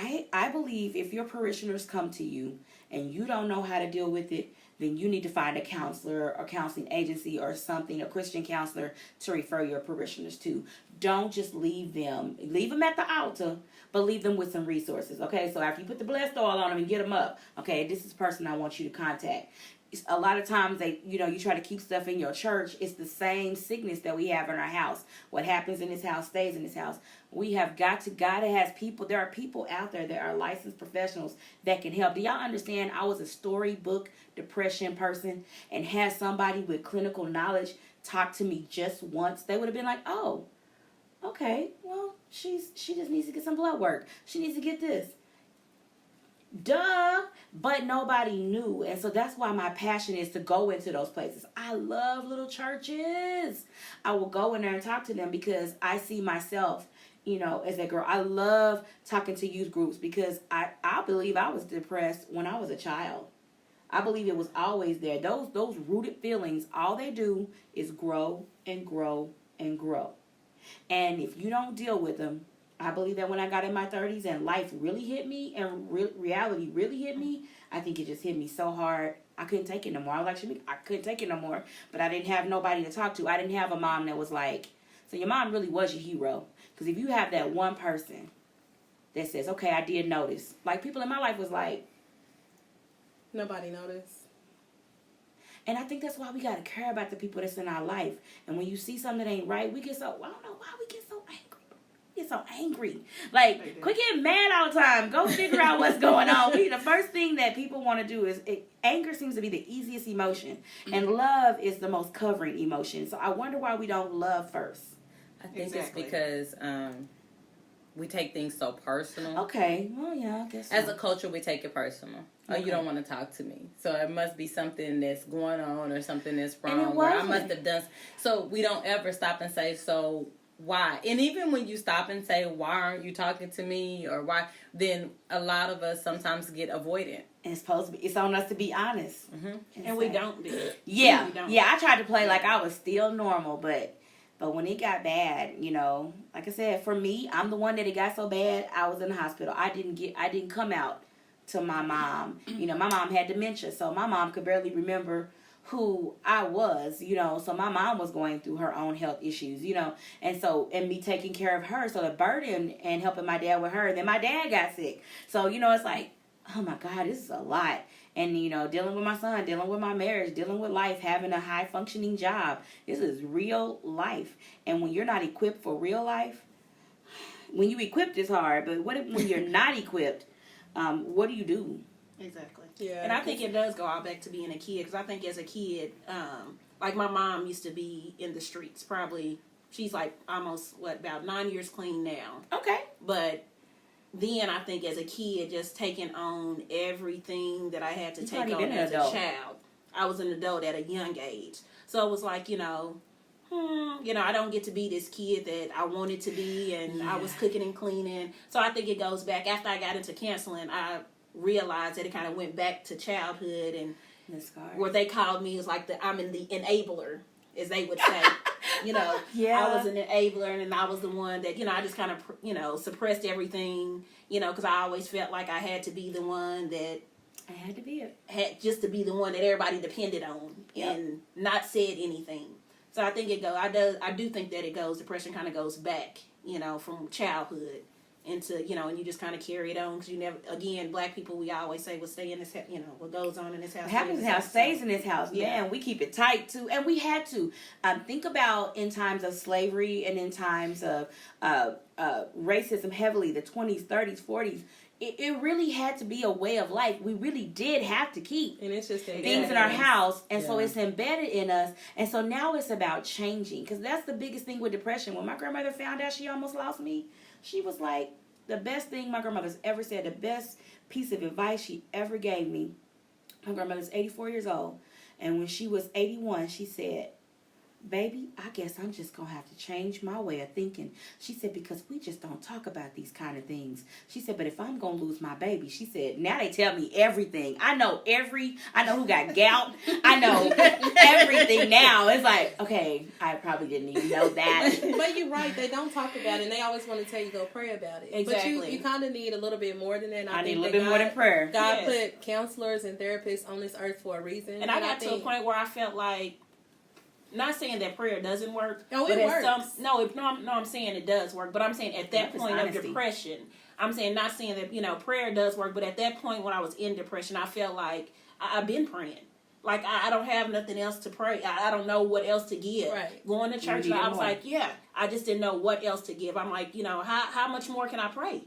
I believe if your parishioners come to you and you don't know how to deal with it, then you need to find a counselor or counseling agency or something, a Christian counselor to refer your parishioners to. Don't just leave them. Leave them at the altar, but leave them with some resources, okay? So after you put the blessed oil on them and get them up, okay, this is the person I want you to contact. A lot of times you try to keep stuff in your church. It's the same sickness that we have in our house. What happens in this house stays in this house. We have God has people. There are people out there that are licensed professionals that can help. Do y'all understand? I was a storybook depression person and had somebody with clinical knowledge talk to me just once. They would have been like, oh, okay, well, she just needs to get some blood work. She needs to get this. Duh, but nobody knew. And so that's why my passion is to go into those places. I love little churches. I will go in there and talk to them because I see myself, as that girl. I love talking to youth groups because I believe I was depressed when I was a child. I believe it was always there. Those rooted feelings, all they do is grow and grow and grow. And if you don't deal with them, I believe that when I got in my 30s and life really hit me and reality really hit me, I think it just hit me so hard. I couldn't take it no more. I was like, I couldn't take it no more. But I didn't have nobody to talk to. I didn't have a mom that was like, so your mom really was your hero. Because if you have that one person that says, okay, I did notice. Like people in my life was like, nobody noticed. And I think that's why we got to care about the people that's in our life. And when you see something that ain't right, we get so, I don't know why we get so angry. Get so angry. Like, quit getting mad all the time. Go figure out what's going on. The first thing that people want to do is, anger seems to be the easiest emotion. And love is the most covering emotion. So I wonder why we don't love first. I think it's because we take things so personal. Okay. Well, yeah, I guess so. As a culture, we take it personal. Oh, you don't want to talk to me. So it must be something that's going on or something that's wrong. Or I must have done. So we don't ever stop and say, so why? And even when you stop and say, why aren't you talking to me? Or why? Then a lot of us sometimes get avoidant. And it's on us to be honest. Mm-hmm. And we don't do it. Yeah. We don't. Yeah, I tried to play like I was still normal, but when it got bad, like I said, for me, I'm the one that it got so bad, I was in the hospital. I didn't come out to my mom. My mom had dementia, so my mom could barely remember who I was, so my mom was going through her own health issues, and me taking care of her, so the burden and helping my dad with her, and then my dad got sick. So, it's like, oh my God, this is a lot. And, dealing with my son, dealing with my marriage, dealing with life, having a high functioning job. This is real life. And when you're not equipped for real life, when you equipped it's hard, but when you're not equipped, what do you do? Exactly. Yeah. And I think it does go all back to being a kid. Because I think as a kid, like my mom used to be in the streets. Probably, she's like almost, about 9 years clean now. Okay. But then I think as a kid, just taking on everything that I had to take on as a child. I was an adult at a young age. So it was like, I don't get to be this kid that I wanted to be. And I was cooking and cleaning. So I think it goes back. After I got into counseling, I realized that it kind of went back to childhood. And what they called me is like I'm in the enabler, as they would say. I was an enabler, and I was the one that, I just kind of, suppressed everything, because I always felt like I had to be the one that I had to be it. Had just to be the one that everybody depended on and not said anything. So I think I do think that it goes, depression kind of goes back, from childhood into, you know, and you just kind of carry it on because you never, again, black people, we always say, will stay in this, you know, what goes on in this house. What happens in this house stays in this house. Yeah. Man, we keep it tight too. And we had to. Think about in times of slavery and in times of racism heavily, the 20s, 30s, 40s. It really had to be a way of life. We really did have to keep And it's just things in our house. And so it's embedded in us. And so now it's about changing. Because that's the biggest thing with depression. When my grandmother found out she almost lost me, she was like, the best thing my grandmother's ever said, the best piece of advice she ever gave me. My grandmother's 84 years old. And when she was 81, she said, baby, I guess I'm just going to have to change my way of thinking. She said, because we just don't talk about these kind of things. She said, but if I'm going to lose my baby, she said, now they tell me everything. I know who got gout. I know everything now. It's like, okay, I probably didn't even know that. But you're right. They don't talk about it, and they always want to tell you go pray about it. Exactly. But you kind of need a little bit more than that. And I need think a little bit more than prayer. God put counselors and therapists on this earth for a reason. And I got to a point where I felt like, not saying that prayer doesn't work. No, it works. I'm saying it does work. But I'm saying at that point of depression, I'm saying not saying that, you know, prayer does work. But at that point when I was in depression, I felt like I've been praying. Like, I don't have nothing else to pray. I don't know what else to give. Right. Going to church, I was like, I just didn't know what else to give. I'm like, you know, how much more can I pray?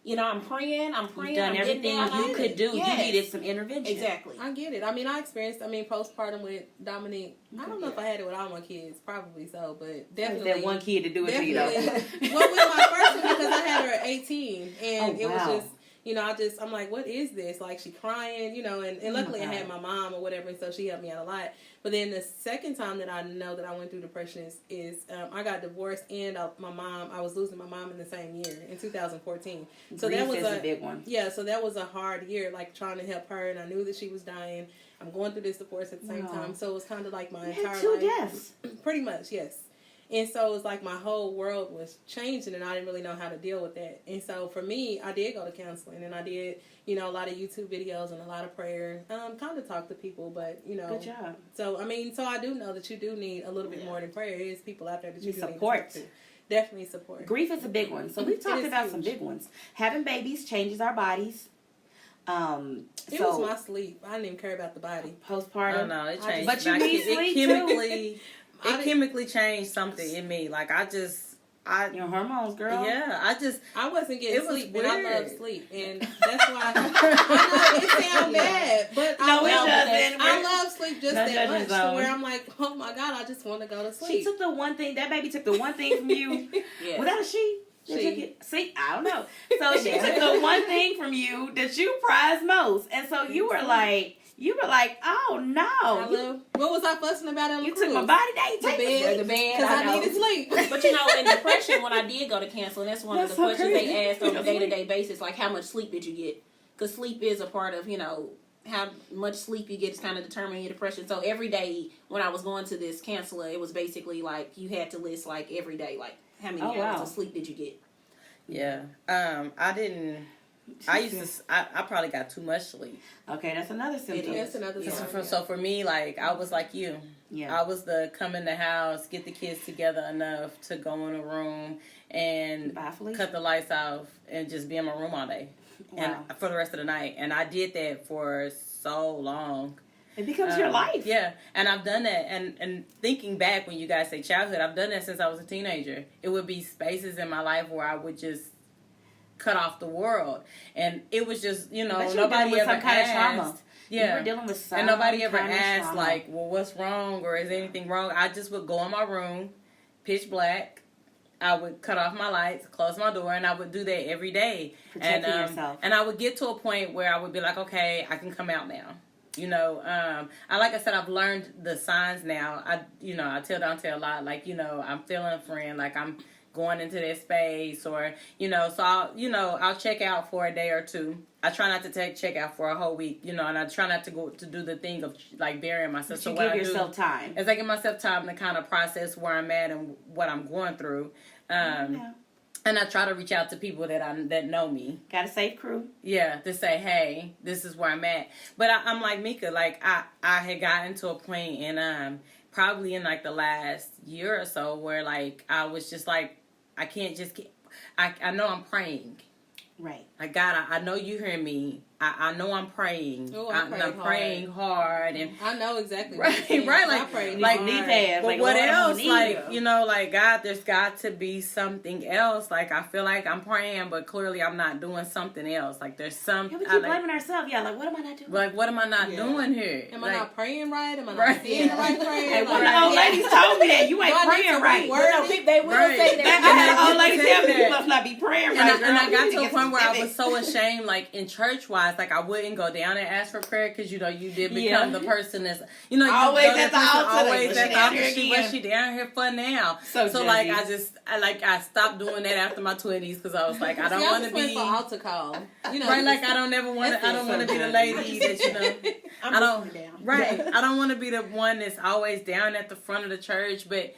You know, I'm praying. You've done everything you could do. Yes. You needed some intervention. Exactly. I get it. I mean, I experienced, postpartum with Dominique. I don't know if I had it with all my kids. Probably so, but definitely. That one kid to do it to you, though. Well, with my first one, because I had her at 18. And it was just, you know, I'm like, what is this? Like, she crying, you know, and luckily I had my mom or whatever, and so she helped me out a lot. But then the second time that I know that I went through depression is I got divorced and I was losing my mom in the same year, in 2014. So Grief that was is a big one. Yeah, so that was a hard year, like trying to help her, and I knew that she was dying. I'm going through this divorce at the same time, so it was kind of like my entire two life. deaths. Pretty much, yes. And so it was like my whole world was changing, and I didn't really know how to deal with that. And so for me, I did go to counseling, and I did, you know, a lot of YouTube videos and a lot of prayer. Kind of talk to people, but, you know. Good job. So, so I do know that you do need a little bit more than prayer. There is people out there that you do support. need to talk to. Definitely support. Grief is a big one. So we've talked about some big ones. Having babies changes our bodies. It was my sleep. I didn't even care about the body. Postpartum. Oh, no, it changed. But you need sleep too. It chemically changed something in me. Like, your hormones, girl. Yeah, I wasn't getting sleep, but I love sleep, and that's why. I know it sounds bad, but I love sleep just that much to where I'm like, oh my God, I just want to go to sleep. She took the one thing. That baby took the one thing from you. Yes. Was that a she? See, I don't know. So she took the one thing from you that you prize most, and so you were like, oh no. What was I fussing about on the You cruise? took my body day. The bed, because I needed sleep. But you know, in depression, when I did go to counseling, that's one of the questions they asked on a day-to-day basis, like how much sleep did you get? Because sleep is a part of, you know, how much sleep you get is kind of determining your depression. So every day when I was going to this counselor, it was basically like you had to list like every day, like how many hours of sleep did you get? Yeah. I didn't. I probably got too much sleep. Okay, that's another symptom. That's another symptom. So for me, like, I was like you. Yeah. I was the come in the house, get the kids together enough to go in a room and cut the lights off and just be in my room all day. Wow. And for the rest of the night. And I did that for so long. It becomes your life. Yeah, and I've done that. And thinking back when you guys say childhood, I've done that since I was a teenager. It would be spaces in my life where I would just cut off the world. And it was just, you know, nobody ever asked. Yeah. You were dealing with some and nobody ever kind of asked, trauma. like, well, what's wrong or is anything wrong? I just would go in my room, pitch black. I would cut off my lights, close my door, and I would do that every day. Protecting yourself. And I would get to a point where I would be like, okay, I can come out now. You know, like I said, I've learned the signs now. I tell Dante a lot, like, you know, I'm feeling a friend, like I'm going into that space, or, you know, so I'll check out for a day or two. I try not to check out for a whole week, you know, and I try not to go to do the thing of like burying myself. So give yourself time. Is I give myself time to kind of process where I'm at and what I'm going through. And I try to reach out to people that know me. Got a safe crew. Yeah, to say, hey, this is where I'm at. But I'm like Mika, like I had gotten to a point in probably in like the last year or so where like I was just like, I know I'm praying, Right. Like, God, I know you hear me. I know I'm praying. Oh, I'm praying hard, and I know exactly. right, what you're saying, right, 'cause I like prayed like hard. knee pads. But Like, what Lord, I'm else? gonna need Like, you. you know, like, God, there's got to be something else. Like, I feel like I'm praying, but clearly I'm not doing something else. Like, there's some. Yeah, we keep I, like, blaming ourselves. Yeah, like, what am I not doing? like, what am I not Yeah. doing here? Am like, I not praying right? Am I not Right. saying the right prayer? Hey, one of Right. the old ladies told me that you ain't Do I need praying to right. reword No, it? they will Right. say that. And I had I an old lady get tell me that. you must not be praying And, right. I, and I girl. got You to a need get point where I was specific. so ashamed, like in church wise, like I wouldn't go down and ask for prayer because you know you did become Yeah. the person that's you know Always you know, at that the person altar, always like, at the down altar. here She again. what she down here for now. So like judgy. I stopped doing that after my 20s because I was like I don't See, I want to just went be for altar call. You know, right. Like I don't never want to. I don't want to be the lady that you know. I'm I don't. listening down. Right. I don't want to be the one that's always down at the front of the church, but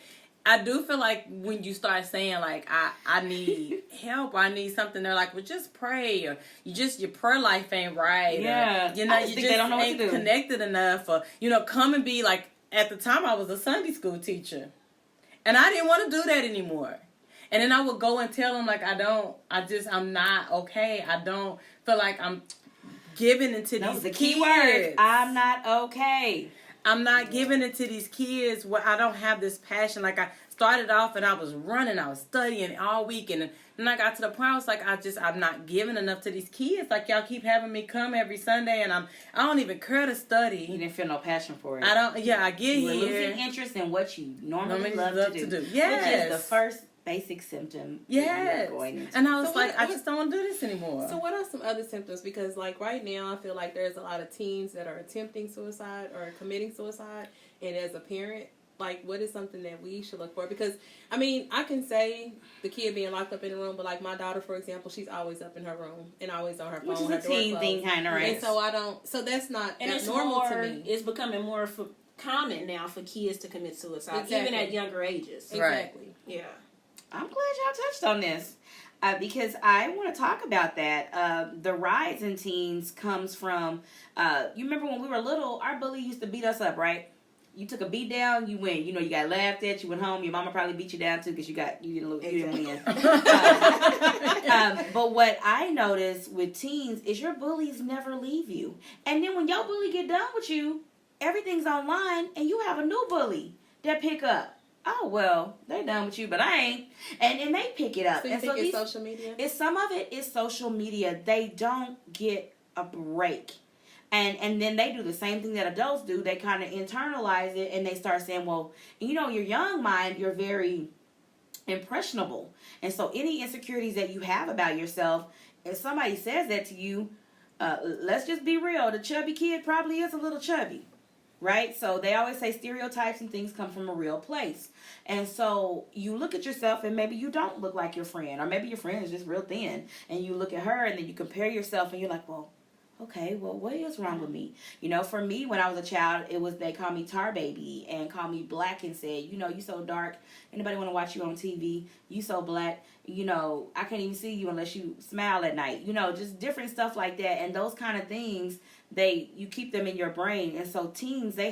I do feel like when you start saying like I need help, or I need something, they're like, well, just pray, or your prayer life ain't right. Yeah. Or, you know, I just you think just they don't know what to ain't do. connected enough, or you know, come and be like. At the time, I was a Sunday school teacher, and I didn't want to do that anymore. And then I would go and tell them like I'm not okay. I don't feel like I'm giving into That was these the key kids. word. I'm not okay. I'm not giving it to these kids where I don't have this passion. Like I started off and I was running, I was studying all week, and then I got to the point I was like, I'm not giving enough to these kids. Like y'all keep having me come every Sunday, and I don't even care to You study. didn't feel no passion for it. I don't. Yeah, I get You were here. losing interest in what you normally Normally love to do. Which Yes. is the first basic symptom that Yes. you are going into. And I was So like, what- I just don't want to do this anymore. So what are some other symptoms? Because like right now, I feel like there's a lot of teens that are attempting suicide or committing suicide. And as a parent, like what is something that we should look for? Because I mean, I can say the kid being locked up in a room, but like my daughter, for example, she's always up in her room and always on her phone. Which is her a door teen closed. thing, kind of, right? And so I don't. So that's not And it's normal more, to me. it's becoming more common now for kids to commit suicide, even Exactly. at younger ages. Exactly. Yeah. I'm glad y'all touched on this because I want to talk about that. The rise in teens comes from, you remember when we were little, our bully used to beat us up, right? You took a beat down, you win. You know, you got laughed at, you went home, your mama probably beat you down too because you didn't win. But what I notice with teens is your bullies never leave you. And then when your bully get done with you, everything's online and you have a new bully that pick up. Oh, well, they're done with you, but I ain't. And they pick it up. So you and think it's these, social media? some of it is social media. They don't get a break. And then they do the same thing that adults do. They kind of internalize it and they start saying, well, you know, your young mind, you're very impressionable. And so any insecurities that you have about yourself, if somebody says that to you, let's just be real. The chubby kid probably is a little chubby. Right? So they always say stereotypes and things come from a real place. And so you look at yourself and maybe you don't look like your friend. Or maybe your friend is just real thin. And you look at her and then you compare yourself and you're like, well, okay, well, what is wrong with me? You know, for me, when I was a child, they called me tar baby and called me black and said, you know, you so dark. Anybody want to watch you on TV? You so black. You know, I can't even see you unless you smile at night. You know, just different stuff like that. And those kind of things, you keep them in your brain. And so teens, you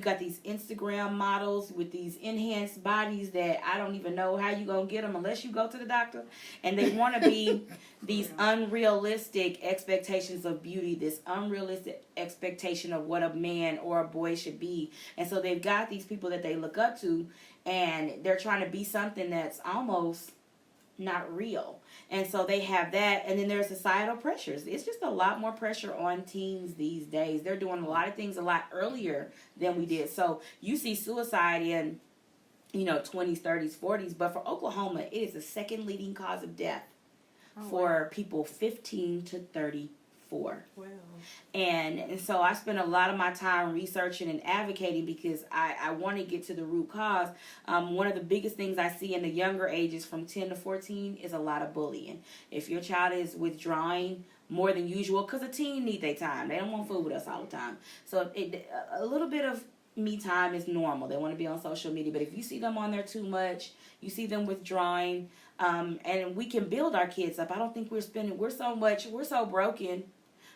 got these Instagram models with these enhanced bodies that I don't even know how you gonna get them unless you go to the doctor. And they want to be these unrealistic expectations of beauty, this unrealistic expectation of what a man or a boy should be. And so they've got these people that they look up to, and they're trying to be something that's almost not real. And so they have that, and then there's societal pressures. It's just a lot more pressure on teens these days. They're doing a lot of things a lot earlier than we did. So you see suicide in, 20s, 30s, 40s, but for Oklahoma, it is the second leading cause of death for people 15 to 34. Wow. And so I spend a lot of my time researching and advocating because I want to get to the root cause. One of the biggest things I see in the younger ages from 10 to 14 is a lot of bullying. If your child is withdrawing more than usual, because a teen need their time. They don't want to fool with us all the time. So a little bit of me time is normal. They want to be on social media. But if you see them on there too much, you see them withdrawing, and we can build our kids up. I don't think we're so broken.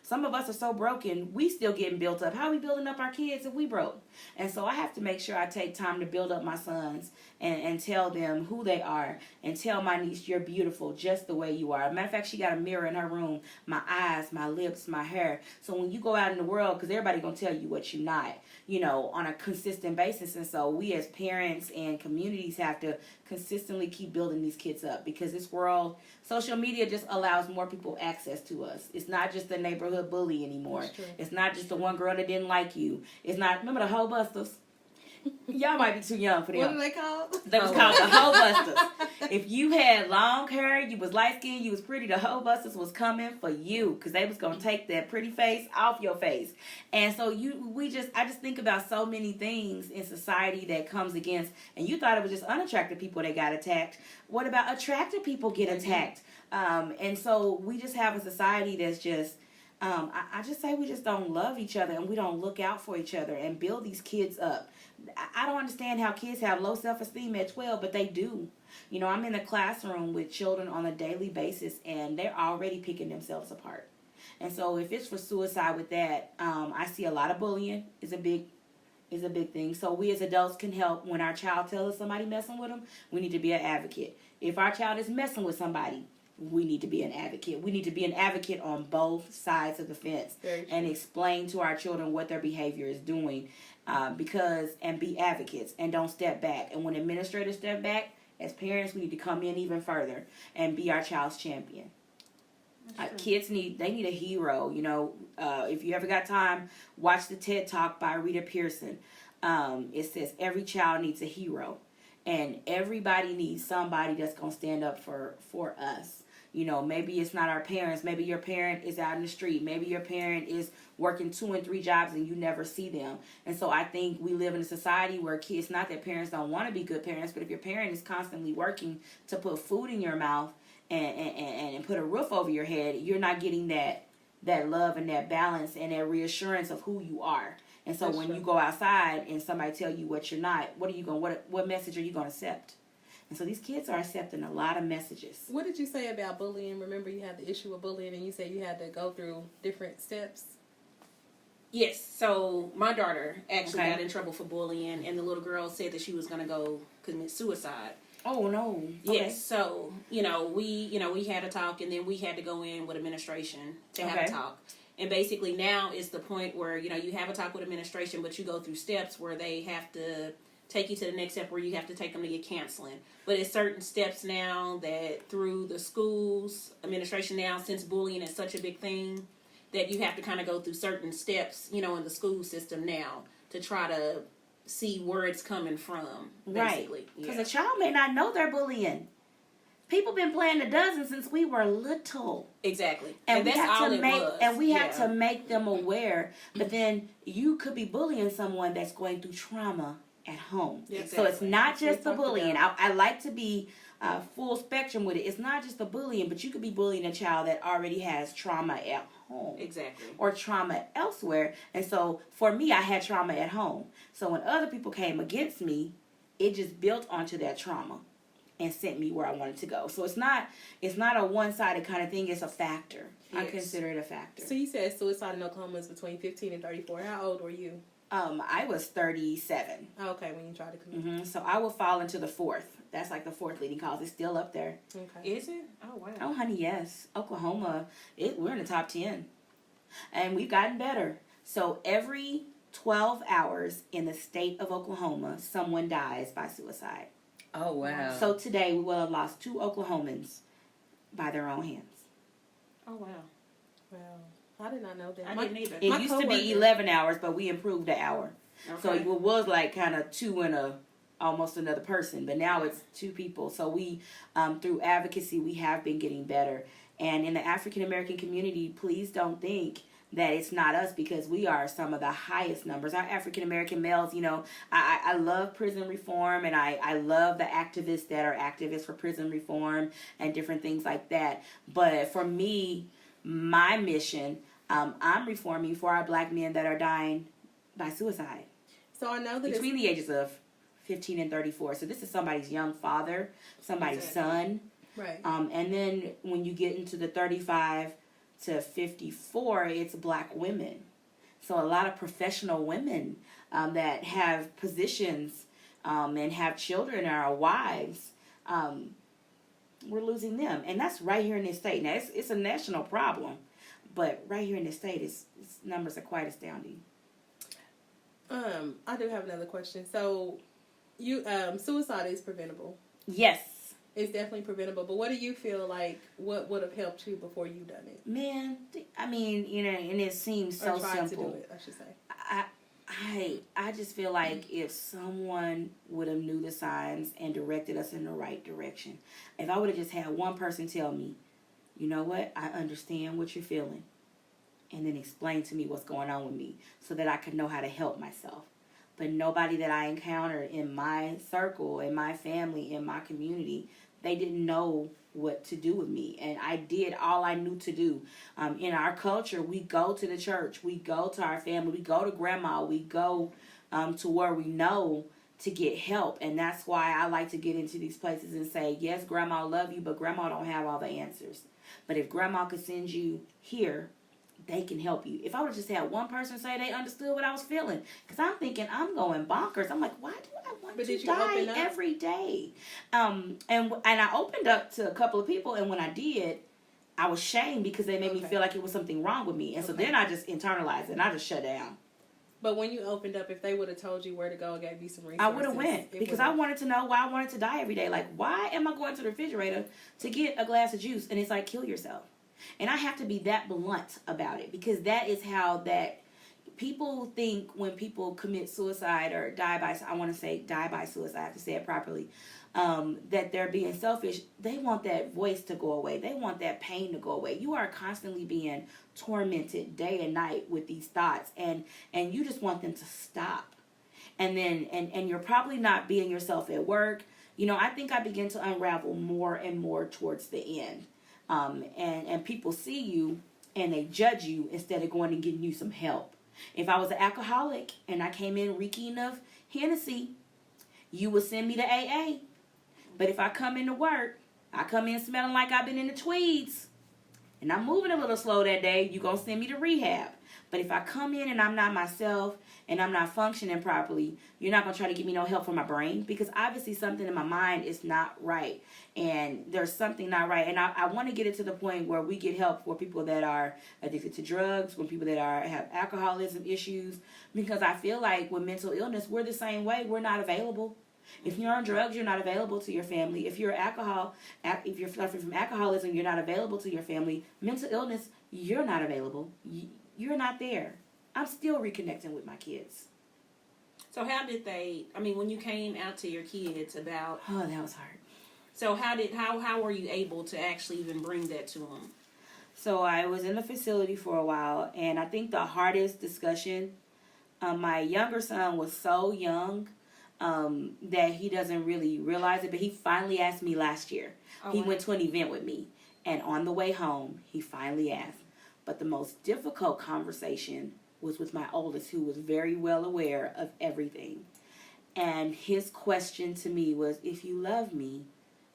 Some of us are so broken, we still getting built up. How are we building up our kids if we broke? And so I have to make sure I take time to build up my sons and tell them who they are, and tell my niece, you're beautiful just the way you are. As a matter of fact, she got a mirror in her room, my eyes, my lips, my hair. So when you go out in the world, because everybody going to tell you what you're not, you know, on a consistent basis. And so we as parents and communities have to consistently keep building these kids up, because this world, social media just allows more people access to us. It's not just the neighborhood bully anymore. It's not just the one girl that didn't like you. It's not, remember the Hoe Busters? Y'all might be too young for them. What are they called? They was called the Hoe Busters. If you had long hair, you was light skinned, you was pretty, the Hoe Busters was coming for you, because they was gonna take that pretty face off your face. And so I just think about so many things in society that comes against. And you thought it was just unattractive people that got attacked. What about attractive people get attacked? And so we just have a society that's just. I just say we just don't love each other, and we don't look out for each other and build these kids up. I don't understand how kids have low self-esteem at 12, but they do. You know, I'm in the classroom with children on a daily basis, and they're already picking themselves apart. And so if it's for suicide with that, I see a lot of bullying is a big thing. So we as adults can help. When our child tells us somebody messing with them, we need to be an advocate. If our child is messing with somebody, we need to be an advocate. We need to be an advocate on both sides of the fence and explain to our children what their behavior is doing, and be advocates and don't step back. And when administrators step back, as parents, we need to come in even further and be our child's champion. Kids need a hero. You know, if you ever got time, watch the TED Talk by Rita Pearson. It says every child needs a hero, and everybody needs somebody that's gonna stand up for us. You know, maybe it's not our parents. Maybe your parent is out in the street. Maybe your parent is working 2 and 3 jobs and you never see them. And so I think we live in a society where kids, not that parents don't want to be good parents, but if your parent is constantly working to put food in your mouth and put a roof over your head, you're not getting that love and that balance and that reassurance of who you are. And so when you go outside and somebody tell you what you're not, what message are you going to accept? And so these kids are accepting a lot of messages. What did you say about bullying? Remember, you had the issue of bullying, and you said you had to go through different steps? Yes. So my daughter actually got in trouble for bullying, and the little girl said that she was going to go commit suicide. Oh, no. Yes. Okay. So, we had a talk, and then we had to go in with administration to have a talk. And basically now is the point where, you have a talk with administration, but you go through steps where they have to take you to the next step where you have to take them to get counseling. But it's certain steps now that through the schools administration now, since bullying is such a big thing, that you have to kind of go through certain steps, in the school system now to try to see where it's coming from, basically. Because a child may not know they're bullying. People been playing the dozen since we were little. Exactly. And we that's have all to it make was. and we have to make them aware. But then you could be bullying someone that's going through trauma at home. Yeah, So it's not just the talked bullying. I like to be full spectrum with it. It's not just the bullying, but you could be bullying a child that already has trauma at home. Exactly. Or trauma elsewhere. And so for me, I had trauma at home. So when other people came against me, it just built onto that trauma and sent me where I wanted to go. So it's not a one-sided kind of thing. It's a factor. Yes. I consider it a factor. So you said suicide in Oklahoma is between 15 and 34. How old were you? I was 37. Oh, okay, when you tried to commit. So I would fall into the 4th. That's like the 4th leading cause. It's still up there. Okay. Is it? Oh, wow. Oh, honey, yes. Oklahoma, we're in the top 10. And we've gotten better. So every 12 hours in the state of Oklahoma, someone dies by suicide. Oh, wow. So today we will have lost 2 Oklahomans by their own hands. Oh, wow. Wow. I did not know that. I didn't either. It used to be 11 hours, but we improved the hour. Okay. So it was like kind of 2 and almost another person, but now it's 2 people. So we, through advocacy, we have been getting better. And in the African American community, please don't think that it's not us, because we are some of the highest numbers. Our African American males, I love prison reform, and I love the activists that are activists for prison reform and different things like that. But for me, my mission, I'm reforming for our black men that are dying by suicide. So I know that Between the ages of 15 and 34. So this is somebody's young father, somebody's son. Right. And then when you get into the 35 to 54, it's Black women. So a lot of professional women that have positions and have children or are wives, we're losing them. And that's right here in this state. Now, it's a national problem, but right here in this state, its numbers are quite astounding. I do have another question. So, suicide is preventable. Yes. It's definitely preventable. But what do you feel like? What would have helped you before you done it? Man, I mean, and it seems so or tried simple. to do it, I should say. I just feel like if someone would have knew the signs and directed us in the right direction, if I would have just had one person tell me, you know what, I understand what you're feeling, and then explain to me what's going on with me so that I could know how to help myself. But nobody that I encountered in my circle, in my family, in my community, they didn't know what to do with me. And I did all I knew to do. In our culture, we go to the church, we go to our family, we go to grandma, we go to where we know to get help. And that's why I like to get into these places and say, yes, grandma love you, but grandma don't have all the answers. But if grandma could send you here, they can help you. If I would have just had one person say they understood what I was feeling, because I'm thinking I'm going bonkers. I'm like, why do I want to die every day? And I opened up to a couple of people, and when I did, I was shamed because they made me feel like it was something wrong with me. And so then I just internalized it, and I just shut down. But when you opened up, if they would have told you where to go and gave you some resources, I would have went because I wanted to know why I wanted to die every day. Like, why am I going to the refrigerator to get a glass of juice? And it's like, kill yourself. And I have to be that blunt about it because that is how that people think when people commit suicide or die by suicide, I have to say it properly, that they're being selfish. They want that voice to go away. They want that pain to go away. You are constantly being tormented day and night with these thoughts, and you just want them to stop. And then and you're probably not being yourself at work. You know, I think I begin to unravel more and more towards the end. And people see you and they judge you instead of going and getting you some help. If I was an alcoholic and I came in reeking of Hennessy, you would send me to AA. But if I come into work, I come in smelling like I've been in the tweeds, and I'm moving a little slow that day, you're going to send me to rehab. But if I come in and I'm not myself and I'm not functioning properly, you're not going to try to give me no help for my brain because obviously something in my mind is not right. And there's something not right. And I want to get it to the point where we get help for people that are addicted to drugs, for people that have alcoholism issues, because I feel like with mental illness, we're the same way. We're not available. If you're on drugs, you're not available to your family. If you're if you're suffering from alcoholism, you're not available to your family. Mental illness, you're not available. You're not there. I'm still reconnecting with my kids. So how did when you came out to your kids about... Oh, that was hard. So how were you able to actually even bring that to them? So I was in the facility for a while, and I think the hardest discussion, my younger son was so young that he doesn't really realize it, but he finally asked me last year. He went to an event with me, and on the way home, he finally asked. But the most difficult conversation was with my oldest, who was very well aware of everything. And his question to me was, if you love me,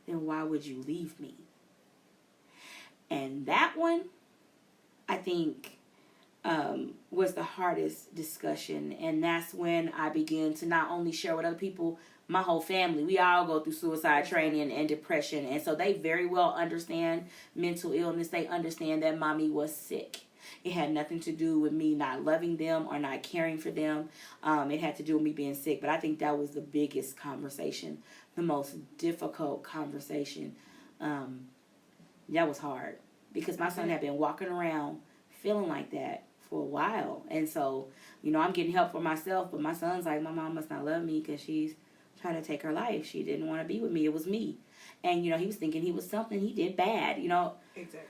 then why would you leave me? And that one, I think, was the hardest discussion. And that's when I began to not only share with other people, my whole family, we all go through suicide training and depression. And so they very well understand mental illness. They understand that mommy was sick. It had nothing to do with me not loving them or not caring for them. It had to do with me being sick. But I think that was the biggest conversation, the most difficult conversation. That was hard because my son had been walking around feeling like that for a while. And so, I'm getting help for myself, but my son's like, my mom must not love me because she's trying to take her life. She didn't want to be with me. It was me. And, he was thinking he was something he did bad, Exactly.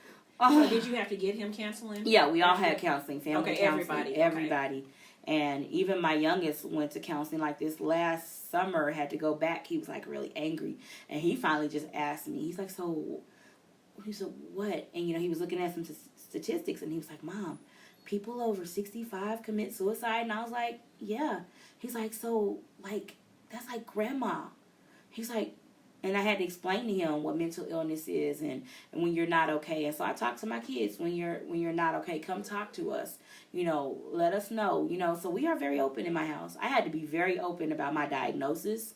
So did you have to get him counseling? Yeah, we all had counseling, family counseling. Everybody. Okay. And even my youngest went to counseling like this last summer, had to go back. He was like really angry. And he finally just asked me, he's like, so what? And, he was looking at some statistics and he was like, Mom, people over 65 commit suicide. And I was like, yeah. He's like, so like, that's like grandma. He's like, And I had to explain to him what mental illness is and when you're not okay. And so I talk to my kids, when you're not okay, come talk to us. Let us know. So we are very open in my house. I had to be very open about my diagnosis.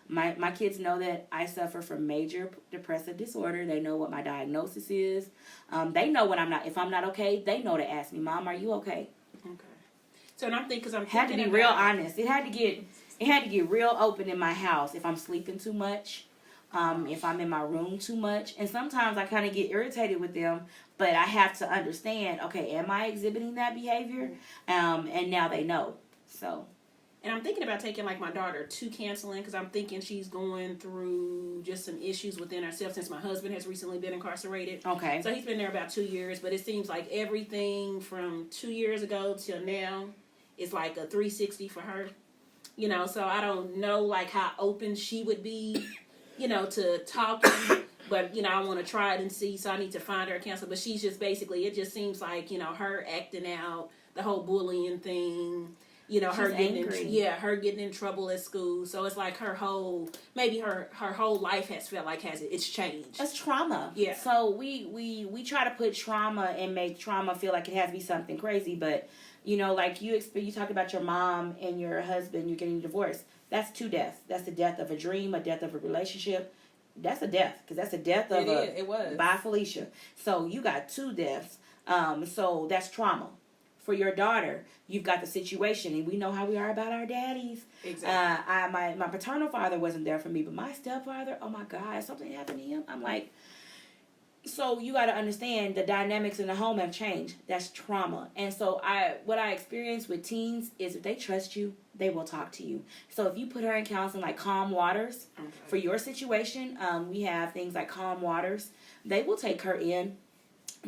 My kids know that I suffer from major depressive disorder. They know what my diagnosis is. They know if I'm not okay, they know to ask me, Mom, are you okay? Okay. So, and I'm thinking, had to be real honest. It had to get real open in my house if I'm sleeping too much. If I'm in my room too much. And sometimes I kind of get irritated with them, but I have to understand, okay, am I exhibiting that behavior? And now they know. So. And I'm thinking about taking, like, my daughter to counseling because I'm thinking she's going through just some issues within herself since my husband has recently been incarcerated. Okay. So he's been there about 2 years, but it seems like everything from 2 years ago till now is like a 360 for her. So I don't know, like, how open she would be, to talking. But, I want to try it and see, so I need to find her a counselor. But she's just basically, it just seems like, her acting out, the whole bullying thing, her getting in trouble at school. So it's like her whole life has felt like it's changed. It's trauma. Yeah. So we try to put trauma and make trauma feel like it has to be something crazy, but like you talked about your mom and your husband, you're getting divorced. That's 2 deaths. That's the death of a dream, a death of a relationship. That's a death, because that's a death of it was. By Felicia. So you got 2 deaths. So that's trauma. For your daughter, you've got the situation, and we know how we are about our daddies. Exactly. My paternal father wasn't there for me, but my stepfather, oh my God, something happened to him. I'm like, so you got to understand the dynamics in the home have changed. That's trauma. And so what I experience with teens is if they trust you, they will talk to you. So if you put her in counseling like Calm Waters, for your situation, we have things like Calm Waters. They will take her in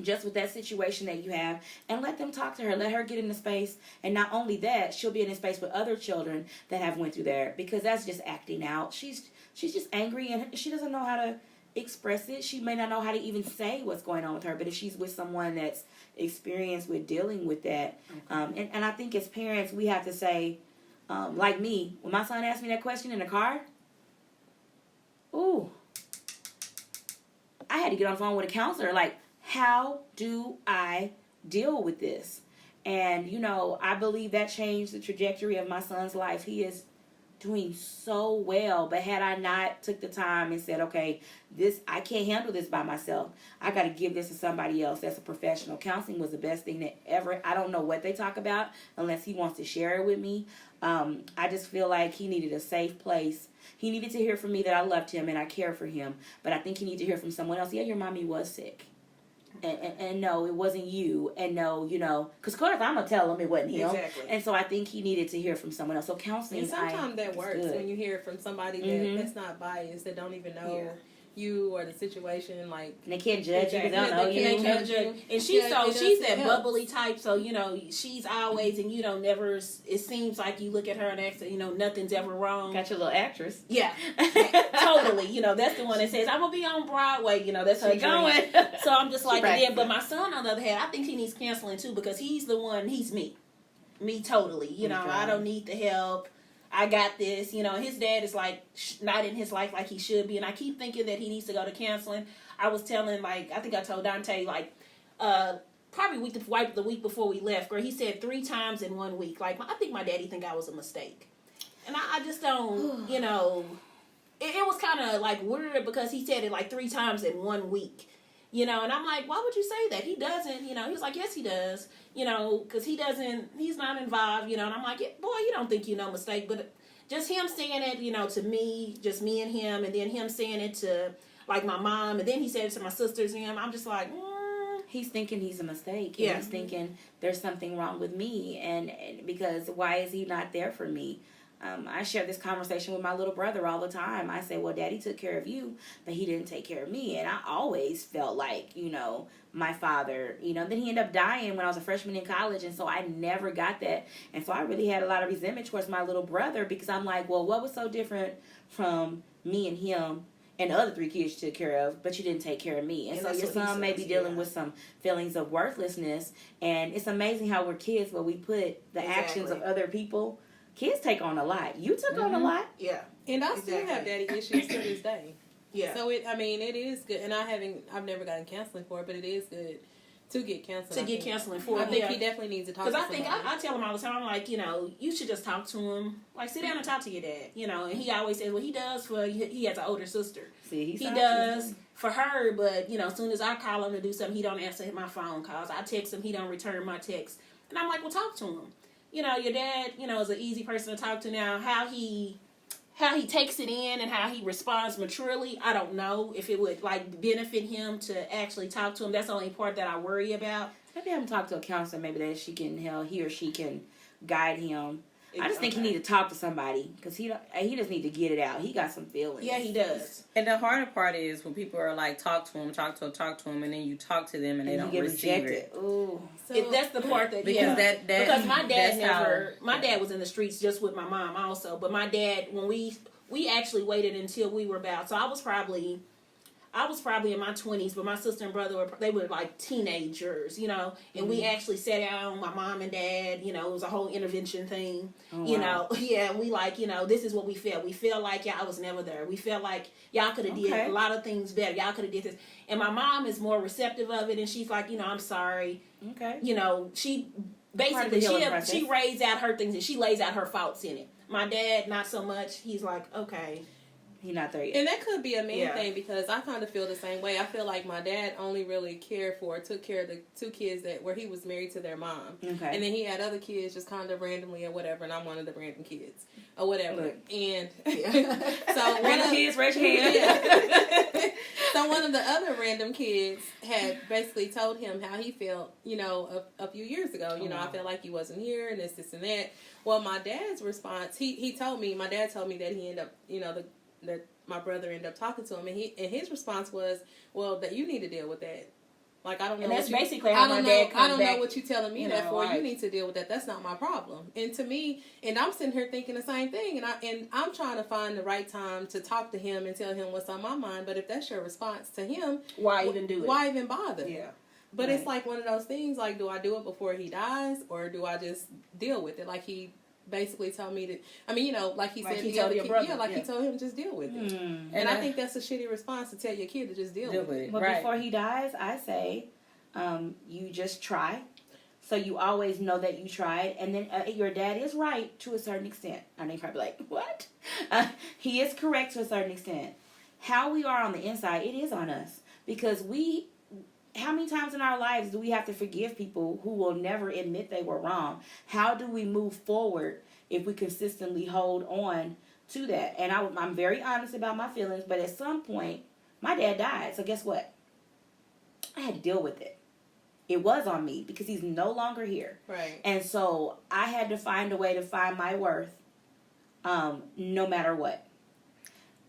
just with that situation that you have and let them talk to her. Let her get in the space. And not only that, she'll be in a space with other children that have went through there, because that's just acting out. She's just angry and she doesn't know how to express it. She may not know how to even say what's going on with her, but if she's with someone that's experienced with dealing with that, and I think as parents we have to say, like me, when my son asked me that question in the car, I had to get on the phone with a counselor, like, how do I deal with this? And I believe that changed the trajectory of my son's life. He is doing so well, but had I not took the time and said, okay, I can't handle this by myself, I got to give this to somebody else that's a professional. Counseling was the best thing that ever. I don't know what they talk about unless he wants to share it with me. I just feel like he needed a safe place. He needed to hear from me that I loved him and I care for him, but I think he needed to hear from someone else. Yeah, your mommy was sick. And no, it wasn't you. And no, because of course I'm going to tell him it wasn't him. Exactly. And so I think he needed to hear from someone else. So counseling, and sometimes that works when you hear it from somebody that's not biased, that don't even know you or the situation. Like, and they can't judge you. They don't know you. They can't judge you. And she's that bubbly type. So she's always, and never. It seems like you look at her and ask, nothing's ever wrong. Got your little actress. Yeah, totally. That's the one that says I'm gonna be on Broadway. That's her going. So I'm just like, but my son on the other hand, I think he needs counseling too, because he's the one. He's me totally. I don't need the help. I got this, his dad is like not in his life like he should be. And I keep thinking that he needs to go to counseling. I was telling, I think I told Dante, probably the week before we left, where he said 3 times in 1 week. Like, I think my daddy think I was a mistake. And I just don't, it was kind of like weird because he said it like 3 times in 1 week. And I'm like, why would you say that? He doesn't, he was like, yes, he does, because he's not involved, and I'm like, boy, you don't think mistake, but just him saying it, to me, just me and him, and then him saying it to, like, my mom, and then he said it to my sisters and him, I'm just like, He's thinking he's a mistake. And he's thinking there's something wrong with me, and because why is he not there for me? I share this conversation with my little brother all the time. I say, well, Daddy took care of you, but he didn't take care of me. And I always felt like, my father, then he ended up dying when I was a freshman in college. And so I never got that. And so I really had a lot of resentment towards my little brother, because I'm like, well, what was so different from me and him and the other 3 kids you took care of, but you didn't take care of me? And so your son may be dealing with some feelings of worthlessness. And it's amazing how we're kids, but we put the actions of other people. Kids take on a lot. You took on a lot. Yeah. And I still have daddy issues to this day. Yeah. So it is good, and I've never gotten counseling for it, but it is good to get counseling. Counseling for I it. think he definitely needs to talk to Because I somebody. think I tell him all the time, I'm like, you should just talk to him. Like, sit down and talk to your dad, And he always says, well, he does he has an older sister. See, He does for her, but, as soon as I call him to do something, he don't answer my phone calls. I text him, he don't return my text. And I'm like, well, talk to him. Your dad, is an easy person to talk to now. How he takes it in and how he responds maturely, I don't know if it would benefit him to actually talk to him. That's the only part that I worry about. Maybe have him talk to a counselor. Maybe that he or she can guide him. I just think he need to talk to somebody because he just need to get it out. He got some feelings. Yeah, he does. And the harder part is when people are like, talk to him, and then you talk to them and they don't receive it. Ooh. So, that's the part that because because my dad that's dad was in the streets just with my mom also, but my dad, when we actually waited until we were about, so I was probably in my 20s, but my sister and brother were like teenagers, and we actually sat down, my mom and dad, it was a whole intervention thing, yeah, we this is what we felt. We felt like y'all was never there. We felt like y'all could have did a lot of things better. Y'all could have did this. And my mom is more receptive of it, and she's like, I'm sorry. Okay. She basically, she lays out her things, and she lays out her faults in it. My dad, not so much. He's like, okay. He's not there yet. And that could be a man thing because I kind of feel the same way. I feel like my dad only really took care of the two kids where he was married to their mom. Okay. And then he had other kids just kind of randomly or whatever, and I'm one of the random kids or whatever. Look. And so Random kids, raise your hand. So one of the other random kids had basically told him how he felt, a few years ago. I felt like he wasn't here and this and that. Well, my dad's response, my dad told me that he ended up, that my brother ended up talking to him, and his response was, well, that you need to deal with that. Like, I don't know. And that's basically how my dad comes back. I don't know what you're telling me that for. Right. You need to deal with that. That's not my problem. And to me, and I'm sitting here thinking the same thing, and I'm trying to find the right time to talk to him and tell him what's on my mind. But if that's your response to him, why even do it? Why even bother? Yeah. But it's like one of those things. Like, do I do it before he dies, or do I just deal with it? Like he basically told me that. I mean, like he said, he told your brother. Yeah, he told him just deal with it. And I think that's a shitty response to tell your kid to just deal with it. But right. before he dies, I say, you just try. So you always know that you tried. And then your dad is right to a certain extent. I know you're probably like, what? He is correct to a certain extent. How we are on the inside, it is on us. Because how many times in our lives do we have to forgive people who will never admit they were wrong? How do we move forward if we consistently hold on to that? And I'm very honest about my feelings, but at some point, my dad died. So guess what? I had to deal with it. It was on me because he's no longer here. Right. And so I had to find a way to find my worth no matter what.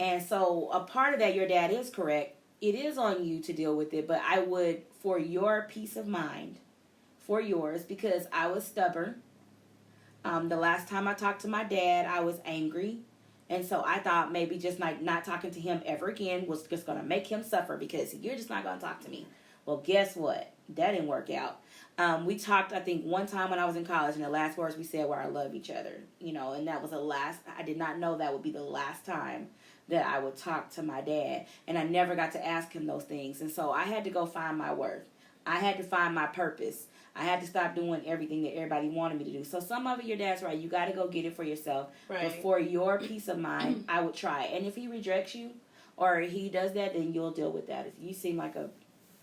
And so a part of that, your dad is correct. It is on you to deal with it, but I would, for your peace of mind, for yours, because I was stubborn. The last time I talked to my dad, I was angry. And so I thought maybe just not talking to him ever again was just going to make him suffer because you're just not going to talk to me. Well, guess what? That didn't work out. We talked, I think, one time when I was in college, and the last words we said were, I love each other. And that was I did not know that would be the last time that I would talk to my dad. And I never got to ask him those things. And so I had to go find my worth. I had to find my purpose. I had to stop doing everything that everybody wanted me to do. So some of it, your dad's right. You got to go get it for yourself. Right. But for your peace of mind, I would try. And if he rejects you or he does that, then you'll deal with that. If you seem like